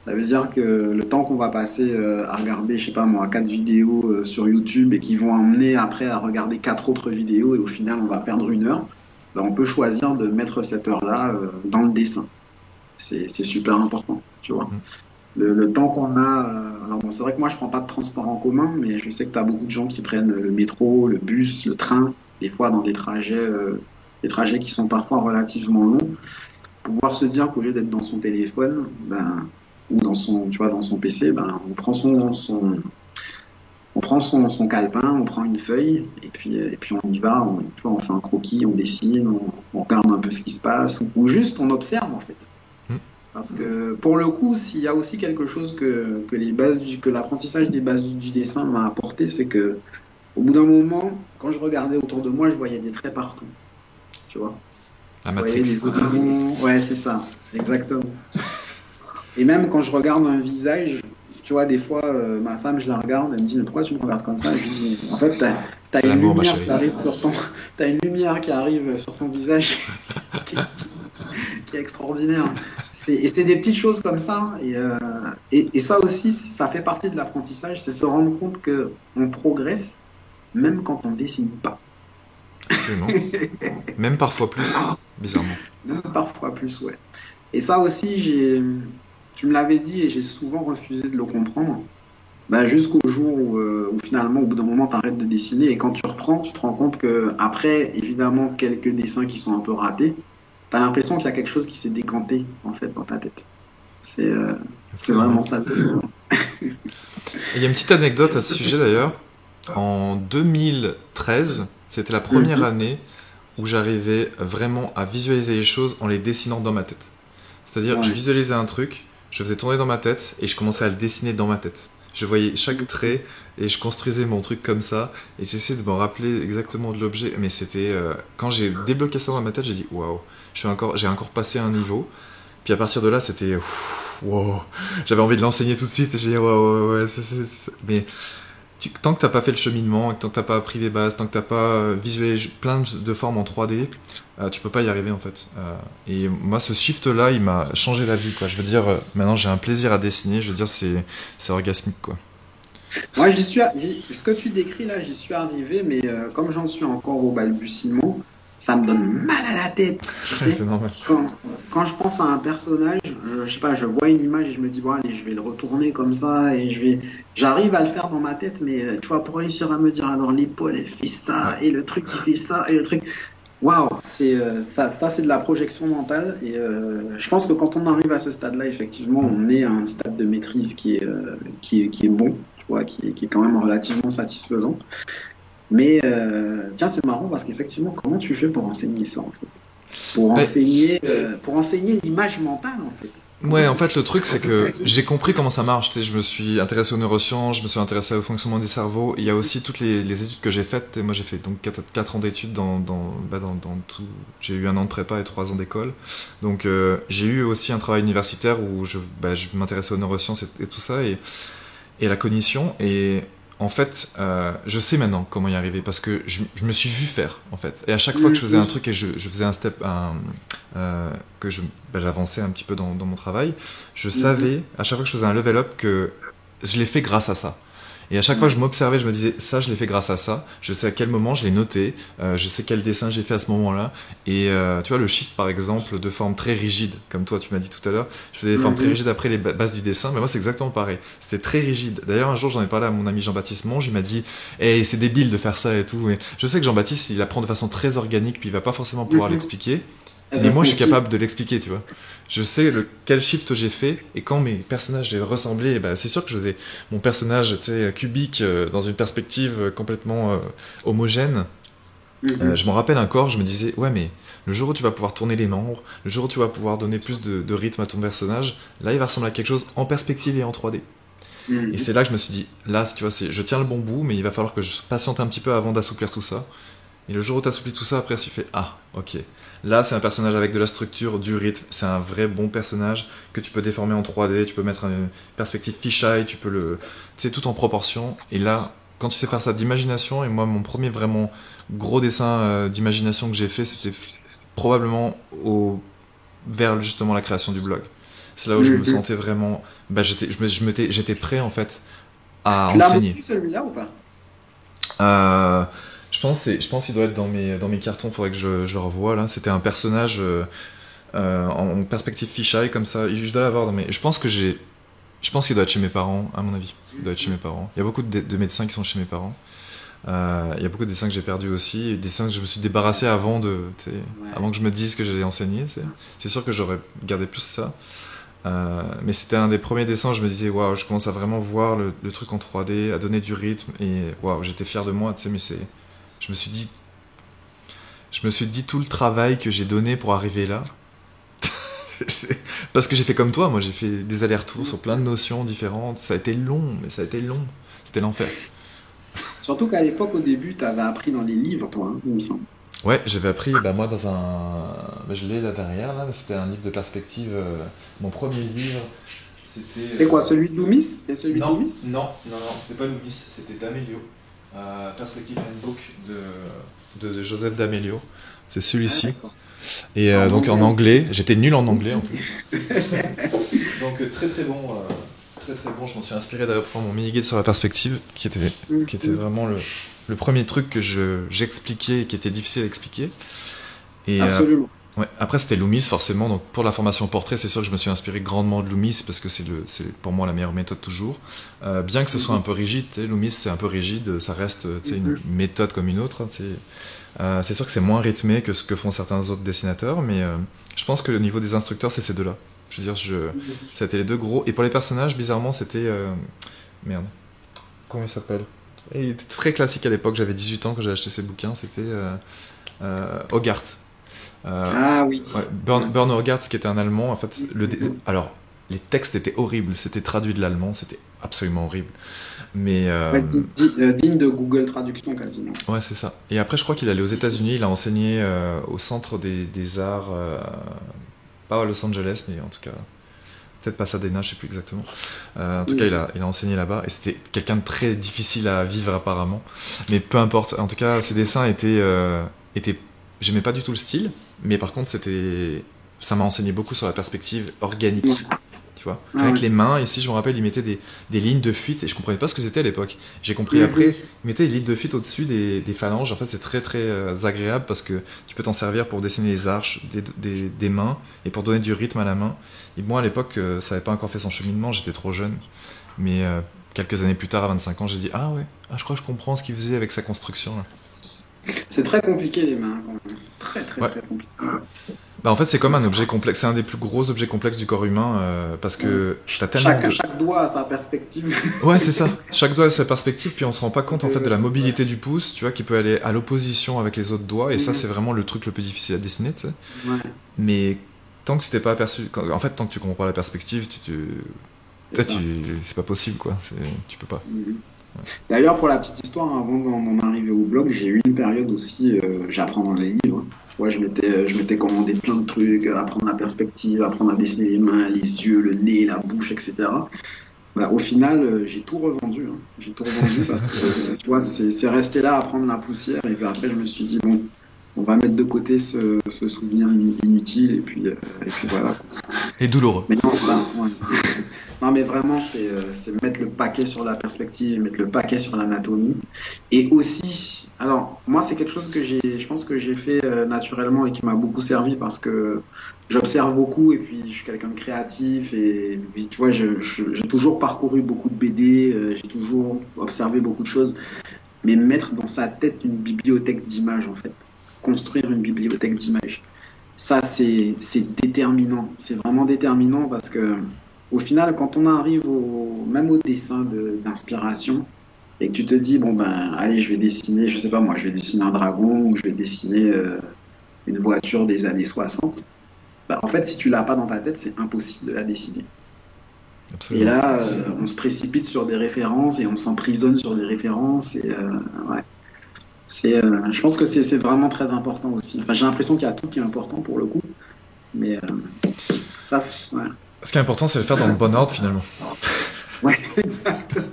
Ça veut dire que le temps qu'on va passer à regarder, je sais pas moi, 4 vidéos sur YouTube et qui vont emmener après à regarder 4 autres vidéos et au final on va perdre 1 heure, ben, on peut choisir de mettre cette heure-là dans le dessin. C'est super important, tu vois. Mm. Le temps qu'on a. Alors bon, c'est vrai que moi je prends pas de transport en commun, mais je sais que tu as beaucoup de gens qui prennent le métro, le bus, le train, des fois dans des trajets qui sont parfois relativement longs. Pouvoir se dire qu'au lieu d'être dans son téléphone, ben, ou dans son, tu vois, dans son PC, ben, on prend son calepin, on prend une feuille, et puis on y va, tu vois, on fait un croquis, on dessine, on regarde un peu ce qui se passe, ou juste on observe en fait. Mm. Parce que pour le coup, s'il y a aussi quelque chose que l'apprentissage des bases du dessin m'a apporté, c'est que au bout d'un moment, quand je regardais autour de moi, je voyais des traits partout. Tu vois, La je voyais Matrix. des horizons. Ouais, c'est ça, exactement. Et même quand je regarde un visage, tu vois, des fois, ma femme, je la regarde, elle me dit, mais pourquoi tu me regardes comme ça? Je lui dis, en fait, t'as C'est une l'amour, ma lumière chérie. qui arrive t'as une lumière qui arrive sur ton visage qui, qui est extraordinaire. Et c'est des petites choses comme ça. Et ça aussi, ça fait partie de l'apprentissage, c'est se rendre compte que on progresse même quand on dessine pas. Absolument. Même parfois plus, bizarrement. Même parfois plus, ouais. Et ça aussi, tu me l'avais dit et j'ai souvent refusé de le comprendre. Bah, jusqu'au jour où finalement, au bout d'un moment, tu arrêtes de dessiner et quand tu reprends, tu te rends compte que après, évidemment, quelques dessins qui sont un peu ratés, tu as l'impression qu'il y a quelque chose qui s'est décanté en fait dans ta tête. C'est vraiment Absolument. ça. Et il y a une petite anecdote à ce sujet d'ailleurs. En 2013, c'était la première Mhm. année où j'arrivais vraiment à visualiser les choses en les dessinant dans ma tête. C'est-à-dire, je Ouais. visualisais un truc, je faisais tourner dans ma tête et je commençais à le dessiner dans ma tête. Je voyais chaque trait et je construisais mon truc comme ça et j'essayais de me rappeler exactement de l'objet. Mais c'était quand j'ai débloqué ça dans ma tête, j'ai dit waouh, j'ai encore passé un niveau. Puis à partir de là, c'était wow. J'avais envie de l'enseigner tout de suite et j'ai dit ouais, ouais, ouais, mais tant que t'as pas fait le cheminement, tant que t'as pas appris les bases, tant que t'as pas visualisé plein de formes en 3D, tu peux pas y arriver en fait. Et moi, ce shift-là, il m'a changé la vie, quoi. Je veux dire, maintenant j'ai un plaisir à dessiner. Je veux dire, c'est orgasmique, quoi. Moi, ce que tu décris là, j'y suis arrivé, mais comme j'en suis encore au balbutiement, ça me donne mal à la tête. Tu sais, C'est normal. quand, quand je pense à un personnage, je sais pas, je vois une image et je me dis, bon, allez, je vais le retourner comme ça et j'arrive à le faire dans ma tête, mais tu vois, pour réussir à me dire, alors l'épaule, elle fait Ouais. ça et le truc, il fait ça et le truc. Waouh, ça, c'est de la projection mentale et je pense que quand on arrive à ce stade-là, effectivement, Mm. on est à un stade de maîtrise qui est bon, tu vois, qui est quand même relativement satisfaisant. Mais tiens, c'est marrant parce qu'effectivement, comment tu fais pour enseigner ça en fait? Ouais, Pour enseigner l'image mentale en fait. Comment ouais, en tu fait, fais? le truc, c'est que j'ai compris comment ça marche. Tu sais, je me suis intéressé aux neurosciences, je me suis intéressé au fonctionnement du cerveau. Il y a aussi toutes les études que j'ai faites. Et moi, j'ai fait donc 4 ans d'études dans tout. J'ai eu 1 an de prépa et 3 ans d'école. Donc, j'ai eu aussi un travail universitaire où je m'intéressais aux neurosciences et tout ça, et la cognition. Et en fait, je sais maintenant comment y arriver parce que je me suis vu faire, en fait. Et à chaque fois que je faisais un truc et je faisais un step, j'avançais un petit peu dans mon travail, je Mhm. savais, à chaque fois que je faisais un level up, que je l'ai fait grâce à ça. Et à chaque fois, je m'observais, je me disais, ça, je l'ai fait grâce à ça. Je sais à quel moment je l'ai noté. Je sais quel dessin j'ai fait à ce moment-là. Et tu vois, le shift, par exemple, de forme très rigide, comme toi, tu m'as dit tout à l'heure. Je faisais des formes très rigides après les bases du dessin. Mais moi, c'est exactement pareil. C'était très rigide. D'ailleurs, un jour, j'en ai parlé à mon ami Jean-Baptiste Monge. Il m'a dit, hey, c'est débile de faire ça et tout. Mais je sais que Jean-Baptiste, il apprend de façon très organique, puis il va pas forcément pouvoir l'expliquer. Mais moi, je suis capable de l'expliquer, tu vois. Je sais quel shift j'ai fait, et quand mes personnages j'ai ressemblé, bah, c'est sûr que je faisais mon personnage, tu sais, cubique, dans une perspective complètement homogène. Je m'en rappelle encore, je me disais, ouais, mais le jour où tu vas pouvoir tourner les membres, le jour où tu vas pouvoir donner plus de rythme à ton personnage, là, il va ressembler à quelque chose en perspective et en 3D. Et c'est là que je me suis dit, là, tu vois, je tiens le bon bout, mais il va falloir que je patiente un petit peu avant d'assouplir tout ça. Et le jour où tu assouplis tout ça, après, tu fais, ah, ok. Là, c'est un personnage avec de la structure, du rythme. C'est un vrai bon personnage que tu peux déformer en 3D. Tu peux mettre une perspective fisheye, tu peux tu sais, tout en proportion. Et là, quand tu sais faire ça d'imagination, et moi, mon premier vraiment gros dessin d'imagination que j'ai fait, c'était probablement vers justement la création du blog. C'est là où je me sentais vraiment. Bah, j'étais prêt, en fait, à enseigner. Tu l'as celui-là ou pas? Je pense qu'il doit être dans mes cartons, il faudrait que je le revoie là. C'était un personnage en perspective fisheye comme ça. Je dois l'avoir je pense qu'il doit être chez mes parents, à mon avis. Il doit être chez mes parents. Il y a beaucoup de médecins qui sont chez mes parents. Il y a beaucoup de dessins que j'ai perdus aussi, des dessins que je me suis débarrassé avant que je me dise que j'allais enseigner. C'est sûr que j'aurais gardé plus ça. Mais c'était un des premiers dessins où je me disais, waouh, je commence à vraiment voir le truc en 3D, à donner du rythme, et waouh, j'étais fier de moi, tu sais, mais je me suis dit tout le travail que j'ai donné pour arriver là. Parce que j'ai fait comme toi, moi j'ai fait des allers-retours sur plein de notions différentes. Ça a été long, mais ça a été long. C'était l'enfer. Surtout qu'à l'époque, au début, tu avais appris dans les livres, toi, il me semble. Ouais, j'avais appris, moi dans je l'ai là derrière, là, c'était un livre de perspective. Mon premier livre, c'était. C'était quoi, celui de Loomis? C'était celui de Loomis? Non, c'était pas Loomis, c'était D'Amelio. Perspective Handbook de Joseph D'Amelio. C'est celui-ci. Et donc en anglais, j'étais nul en anglais en plus. Donc très très bon. Très très bon, je m'en suis inspiré d'ailleurs pour faire mon mini-guide sur la perspective, qui était vraiment le premier truc que j'expliquais et qui était difficile à expliquer. Et, absolument. Ouais. Après c'était Loomis forcément, donc pour la formation portrait, c'est sûr que je me suis inspiré grandement de Loomis parce que c'est pour moi la meilleure méthode toujours. Bien que ce soit un peu rigide, Loomis c'est un peu rigide, ça reste une méthode comme une autre. C'est sûr que c'est moins rythmé que ce que font certains autres dessinateurs, mais je pense que le niveau des instructeurs c'est ces deux-là. Je veux dire, c'était les deux gros. Et pour les personnages, bizarrement, c'était... Merde. Comment il s'appelle? Il était très classique à l'époque, j'avais 18 ans quand j'ai acheté ces bouquins, c'était Hogarth. Ah oui. Ouais, Bern Hogarth, qui était un Allemand. En fait, alors, les textes étaient horribles, c'était traduit de l'allemand, c'était absolument horrible. Mais digne de Google Traduction quasiment. Ouais, c'est ça. Et après, je crois qu'il allait aux États-Unis, il a enseigné au Centre des Arts... pas à Los Angeles, mais en tout cas, peut-être Pasadena, je sais plus exactement. En tout cas, il a enseigné là-bas, et c'était quelqu'un de très difficile à vivre apparemment. Mais peu importe, en tout cas, ses dessins étaient j'aimais pas du tout le style, mais par contre, ça m'a enseigné beaucoup sur la perspective organique. Tu vois, avec les mains, ici je me rappelle, il mettait des lignes de fuite, et je comprenais pas ce que c'était à l'époque. J'ai compris après, il mettait des lignes de fuite au-dessus des phalanges. En fait, c'est très très agréable parce que tu peux t'en servir pour dessiner les arches des mains et pour donner du rythme à la main. Et moi à l'époque, ça n'avait pas encore fait son cheminement, j'étais trop jeune. Mais quelques années plus tard, à 25 ans, j'ai dit ah ouais, je crois que je comprends ce qu'il faisait avec sa construction là. C'est très compliqué les mains, quand même. Très compliqué. Bah en fait, c'est comme un objet complexe. C'est un des plus gros objets complexes du corps humain parce que t'as tellement chaque doigt a sa perspective. Ouais, c'est ça. Chaque doigt a sa perspective, puis on se rend pas compte en fait de la mobilité du pouce, tu vois, qui peut aller à l'opposition avec les autres doigts. Et ça, c'est vraiment le truc le plus difficile à dessiner, tu sais. Ouais. Mais tant que tu t'es pas aperçu, en fait, tant que tu comprends pas la perspective, c'est pas possible, quoi. Tu peux pas. Ouais. D'ailleurs, pour la petite histoire, avant d'en arriver au blog, j'ai eu une période aussi, j'apprends dans les livres. Ouais, je m'étais commandé plein de trucs, apprendre la perspective, apprendre à dessiner les mains, les yeux, le nez, la bouche, etc. Bah, au final, j'ai tout revendu. J'ai tout revendu parce que, tu vois, c'est resté là à prendre la poussière. Et puis après, je me suis dit, bon, on va mettre de côté ce souvenir inutile. Et puis voilà. Et douloureux. Mais non, ouais. Non, mais vraiment, c'est mettre le paquet sur la perspective, mettre le paquet sur l'anatomie. Et aussi, alors, moi, c'est quelque chose que je pense que j'ai fait naturellement et qui m'a beaucoup servi parce que j'observe beaucoup et puis je suis quelqu'un de créatif et puis, tu vois, j'ai toujours parcouru beaucoup de BD, j'ai toujours observé beaucoup de choses, mais mettre dans sa tête une bibliothèque d'images, en fait. Construire une bibliothèque d'images. Ça, c'est déterminant. C'est vraiment déterminant parce que, au final, quand on arrive même au dessin d'inspiration, et que tu te dis, bon, ben, allez, je vais dessiner, je sais pas moi, je vais dessiner un dragon ou je vais dessiner une voiture des années 60, ben, en fait, si tu l'as pas dans ta tête, c'est impossible de la dessiner. Absolument. Et là, on se précipite sur des références et on s'emprisonne sur des références. Et ouais. Je pense que c'est vraiment très important aussi. Enfin, j'ai l'impression qu'il y a tout qui est important pour le coup. Mais ça, ouais. Ce qui est important, c'est de le faire dans le bon ordre finalement. Ouais, exactement.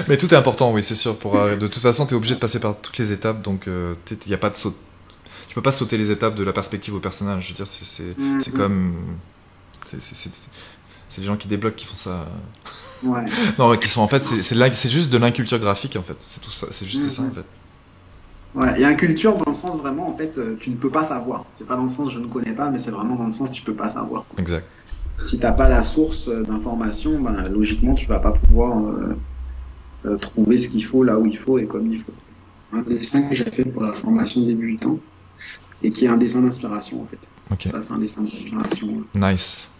Mais tout est important, oui, c'est sûr. De toute façon, tu es obligé de passer par toutes les étapes, donc y a pas de saut. Tu peux pas sauter les étapes de la perspective au personnage. Je veux dire, c'est comme. C'est les gens qui débloquent qui font ça. Ouais. Non, qui sont en fait, c'est juste de l'inculture graphique en fait. C'est tout ça, c'est juste ça en fait. Ouais, il y a une culture dans le sens vraiment, en fait, tu ne peux pas savoir. C'est pas dans le sens je ne connais pas, mais c'est vraiment dans le sens tu peux pas savoir. Quoi. Exact. Si t'as pas la source d'information, ben, logiquement, tu vas pas pouvoir trouver ce qu'il faut là où il faut et comme il faut. Un dessin que j'ai fait pour la formation débutant et qui est un dessin d'inspiration en fait. Ok. Ça, c'est un dessin d'inspiration. Nice.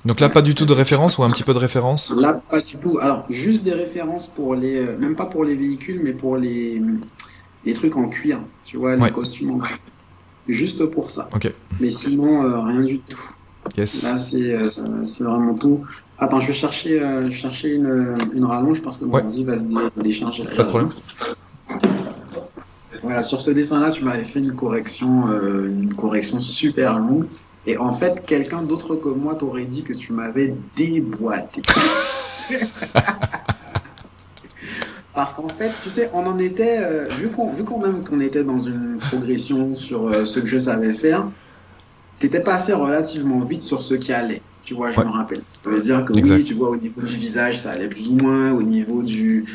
Donc là, pas du tout de référence ou un petit peu de référence? Là, pas du tout. Alors, juste des références pour même pas pour les véhicules, mais pour les trucs en cuir. Tu vois, les costumes en cuir. Juste pour ça. Ok. Mais sinon, rien du tout. Yes. Là, c'est vraiment tout. Attends, je vais chercher une rallonge parce que mon ordi va se décharger. Pas de problème. Voilà, sur ce dessin-là, tu m'avais fait une correction super longue. Et en fait, quelqu'un d'autre que moi t'aurait dit que tu m'avais déboîté. Parce qu'en fait, tu sais, on en était, vu qu'on même qu'on était dans une progression sur ce que je savais faire, t'étais passé relativement vite sur ce qui allait. Tu vois, je me rappelle. Ça veut dire que oui, tu vois, au niveau du visage, ça allait plus ou moins. Au niveau du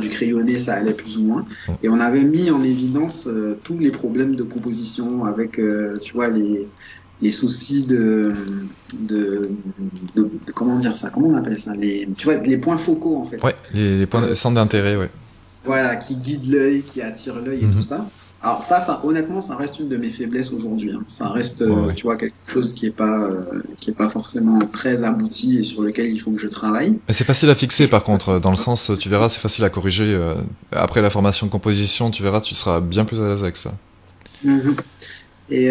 crayonné, ça allait plus ou moins. Et on avait mis en évidence tous les problèmes de composition avec, tu vois, les soucis de comment dire ça, comment on appelle ça, tu vois, les points focaux en fait. Ouais, les points de centre d'intérêt, ouais. Voilà, qui guident l'œil, qui attirent l'œil et tout ça. Alors ça, honnêtement, ça reste une de mes faiblesses aujourd'hui. Hein. Ça reste, tu vois, quelque chose qui est pas forcément très abouti et sur lequel il faut que je travaille. Mais c'est facile à fixer, par contre, dans le sens, tu verras, c'est facile à corriger. Après la formation de composition, tu verras, tu seras bien plus à l'aise avec ça. Et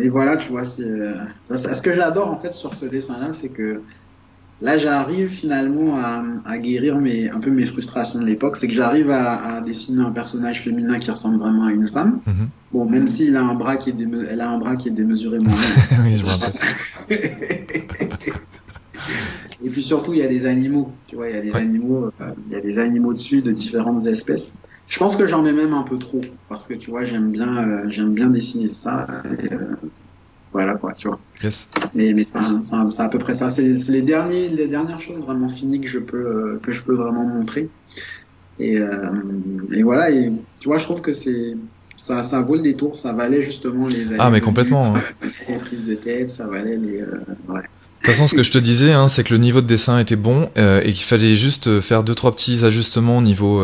voilà, tu vois, ce que j'adore en fait sur ce dessin-là, c'est que là, j'arrive finalement à guérir un peu mes frustrations de l'époque. C'est que j'arrive à dessiner un personnage féminin qui ressemble vraiment à une femme. Bon, même s'il a un bras elle a un bras qui est démesurément long. Oui, je me rappelle. Et puis surtout, il y a des animaux. Tu vois, il y a des animaux dessus de différentes espèces. Je pense que j'en ai même un peu trop parce que tu vois, j'aime bien dessiner ça. Et, voilà quoi, tu vois. Yes. Mais c'est à peu près ça. C'est les dernières choses vraiment finies que je peux vraiment montrer. Et voilà. Et tu vois, je trouve que ça vaut le détour. Ça valait justement les années. Ah mais complètement. Les prises de tête, ça valait les. Ouais. De toute façon, ce que je te disais, c'est que le niveau de dessin était bon et qu'il fallait juste faire 2-3 petits ajustements niveau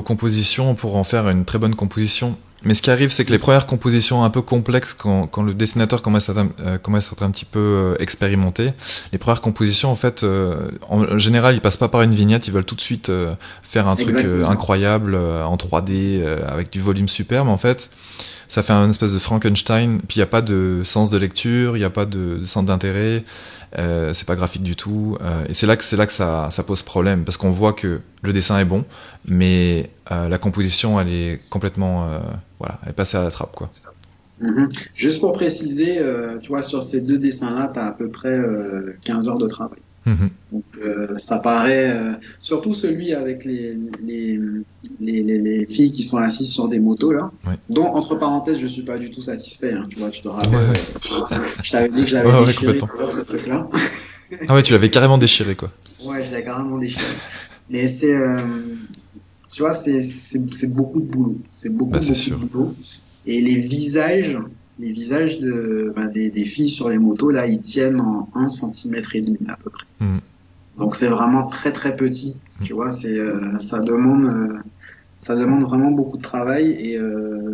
composition pour en faire une très bonne composition. Mais ce qui arrive, c'est que les premières compositions un peu complexes, quand le dessinateur commence à être un petit peu expérimenté, les premières compositions, en fait, en général, ils passent pas par une vignette, ils veulent tout de suite faire un truc incroyable en 3D avec du volume super, mais en fait, ça fait une espèce de Frankenstein, puis il n'y a pas de sens de lecture, il n'y a pas de centre d'intérêt, c'est pas graphique du tout, et c'est là que ça pose problème, parce qu'on voit que le dessin est bon, mais la composition, elle est complètement, elle est passée à la trappe, quoi. Juste pour préciser, tu vois, sur ces deux dessins-là, t'as à peu près 15 heures de travail. Mhm. Donc ça paraît surtout celui avec les filles qui sont assises sur des motos là. Ouais. Dont entre parenthèses je suis pas du tout satisfait. Hein, tu vois, tu te rappelles. Ouais. Je t'avais dit que je l'avais Ouais, déchiré complètement. pour ce truc-là. Ah ouais, tu l'avais carrément déchiré, quoi. Ouais, je l'ai carrément déchiré. Mais c'est tu vois, c'est beaucoup de boulot. C'est Bah, c'est beaucoup sûr. de boulot. Et les visages des filles sur les motos là, ils tiennent en 1,5 cm à peu près. Mhm. Donc c'est vraiment très très petit, tu vois, ça demande vraiment beaucoup de travail et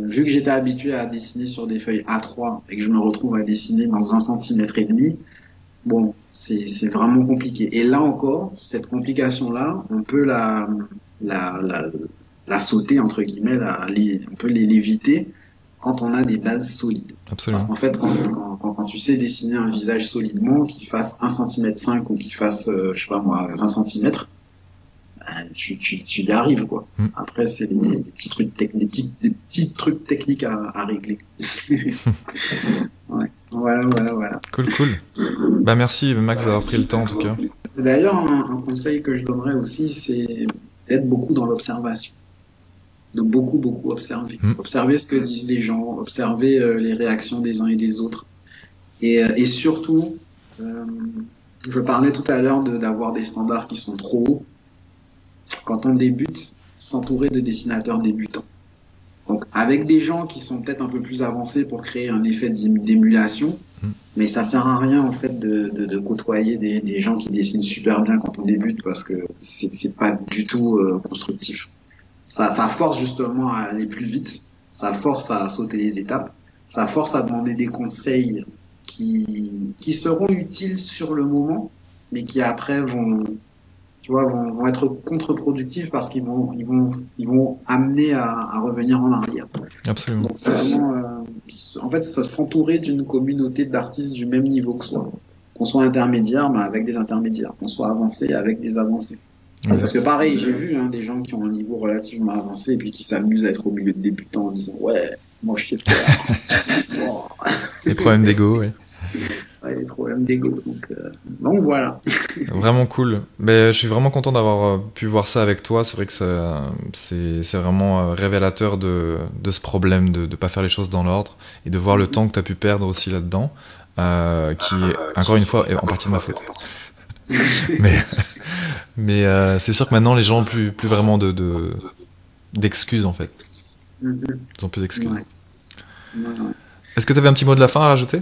vu que j'étais habitué à dessiner sur des feuilles A3 et que je me retrouve à dessiner dans 1,5 cm, bon, c'est vraiment compliqué. Et là encore, cette complication-là, on peut la, la, la sauter entre guillemets, on peut l'éviter quand on a des bases solides. Parce Absolument. qu'en fait, quand tu sais dessiner un visage solidement, qu'il fasse 1,5 cm ou qu'il fasse, je sais pas moi, 20 cm, tu y arrives, quoi. Mm. Après, c'est des petits trucs techniques, des petits trucs techniques à régler. Ouais. Voilà. Cool, cool. Bah, merci, Max, d'avoir pris le temps, en tout cas. C'est d'ailleurs un conseil que je donnerais aussi, c'est d'être beaucoup dans l'observation. De beaucoup observer. Mm. Observer ce que disent les gens, observer les réactions des uns et des autres. Et surtout, je parlais tout à l'heure d'avoir des standards qui sont trop hauts. Quand on débute, s'entourer de dessinateurs débutants. Donc avec des gens qui sont peut-être un peu plus avancés pour créer un effet d'émulation, mais ça sert à rien en fait de côtoyer des gens qui dessinent super bien quand on débute parce que c'est pas du tout constructif. Ça force justement à aller plus vite, ça force à sauter les étapes, ça force à demander des conseils qui seront utiles sur le moment, mais qui après vont être contre-productifs parce qu'ils vont amener à revenir en arrière. Absolument. Donc c'est vraiment, en fait, s'entourer d'une communauté d'artistes du même niveau que soi. Qu'on soit intermédiaire, mais avec des intermédiaires. Qu'on soit avancé avec des avancés. Exact. Parce que pareil, j'ai vu des gens qui ont un niveau relativement avancé et puis qui s'amusent à être au milieu de débutants en disant ouais, moi je sais pas. Les problèmes d'ego, ouais. Ouais, les problèmes d'ego. Donc voilà. Vraiment cool. Mais je suis vraiment content d'avoir pu voir ça avec toi. C'est vrai que c'est vraiment révélateur de ce problème de ne pas faire les choses dans l'ordre et de voir le temps que tu as pu perdre aussi là-dedans, qui est, encore une fois, est en partie de ma faute. mais c'est sûr que maintenant, les gens ont plus vraiment d'excuses, en fait. Ils ont plus d'excuses. Ouais. Est-ce que tu avais un petit mot de la fin à rajouter ?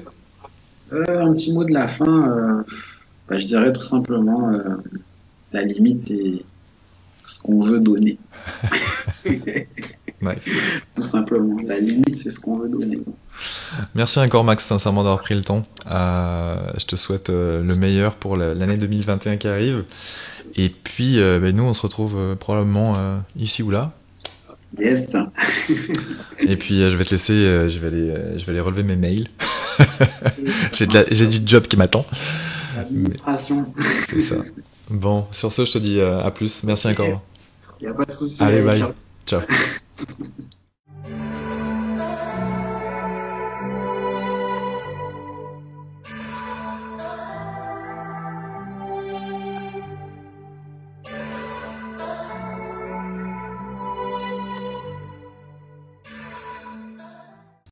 Un petit mot de la fin, je dirais tout simplement, la limite est ce qu'on veut donner. Nice. Tout simplement, la limite c'est ce qu'on veut donner. Merci encore Max, sincèrement d'avoir pris le temps. Je te souhaite le meilleur pour l'année 2021 qui arrive. Et puis nous on se retrouve probablement ici ou là. Yes. Et puis je vais te laisser, je vais aller relever mes mails. J'ai du job qui m'attend. L'administration. C'est ça. Bon, sur ce je te dis à plus. Merci encore. Il n'y a pas de souci. Allez, bye. Ciao.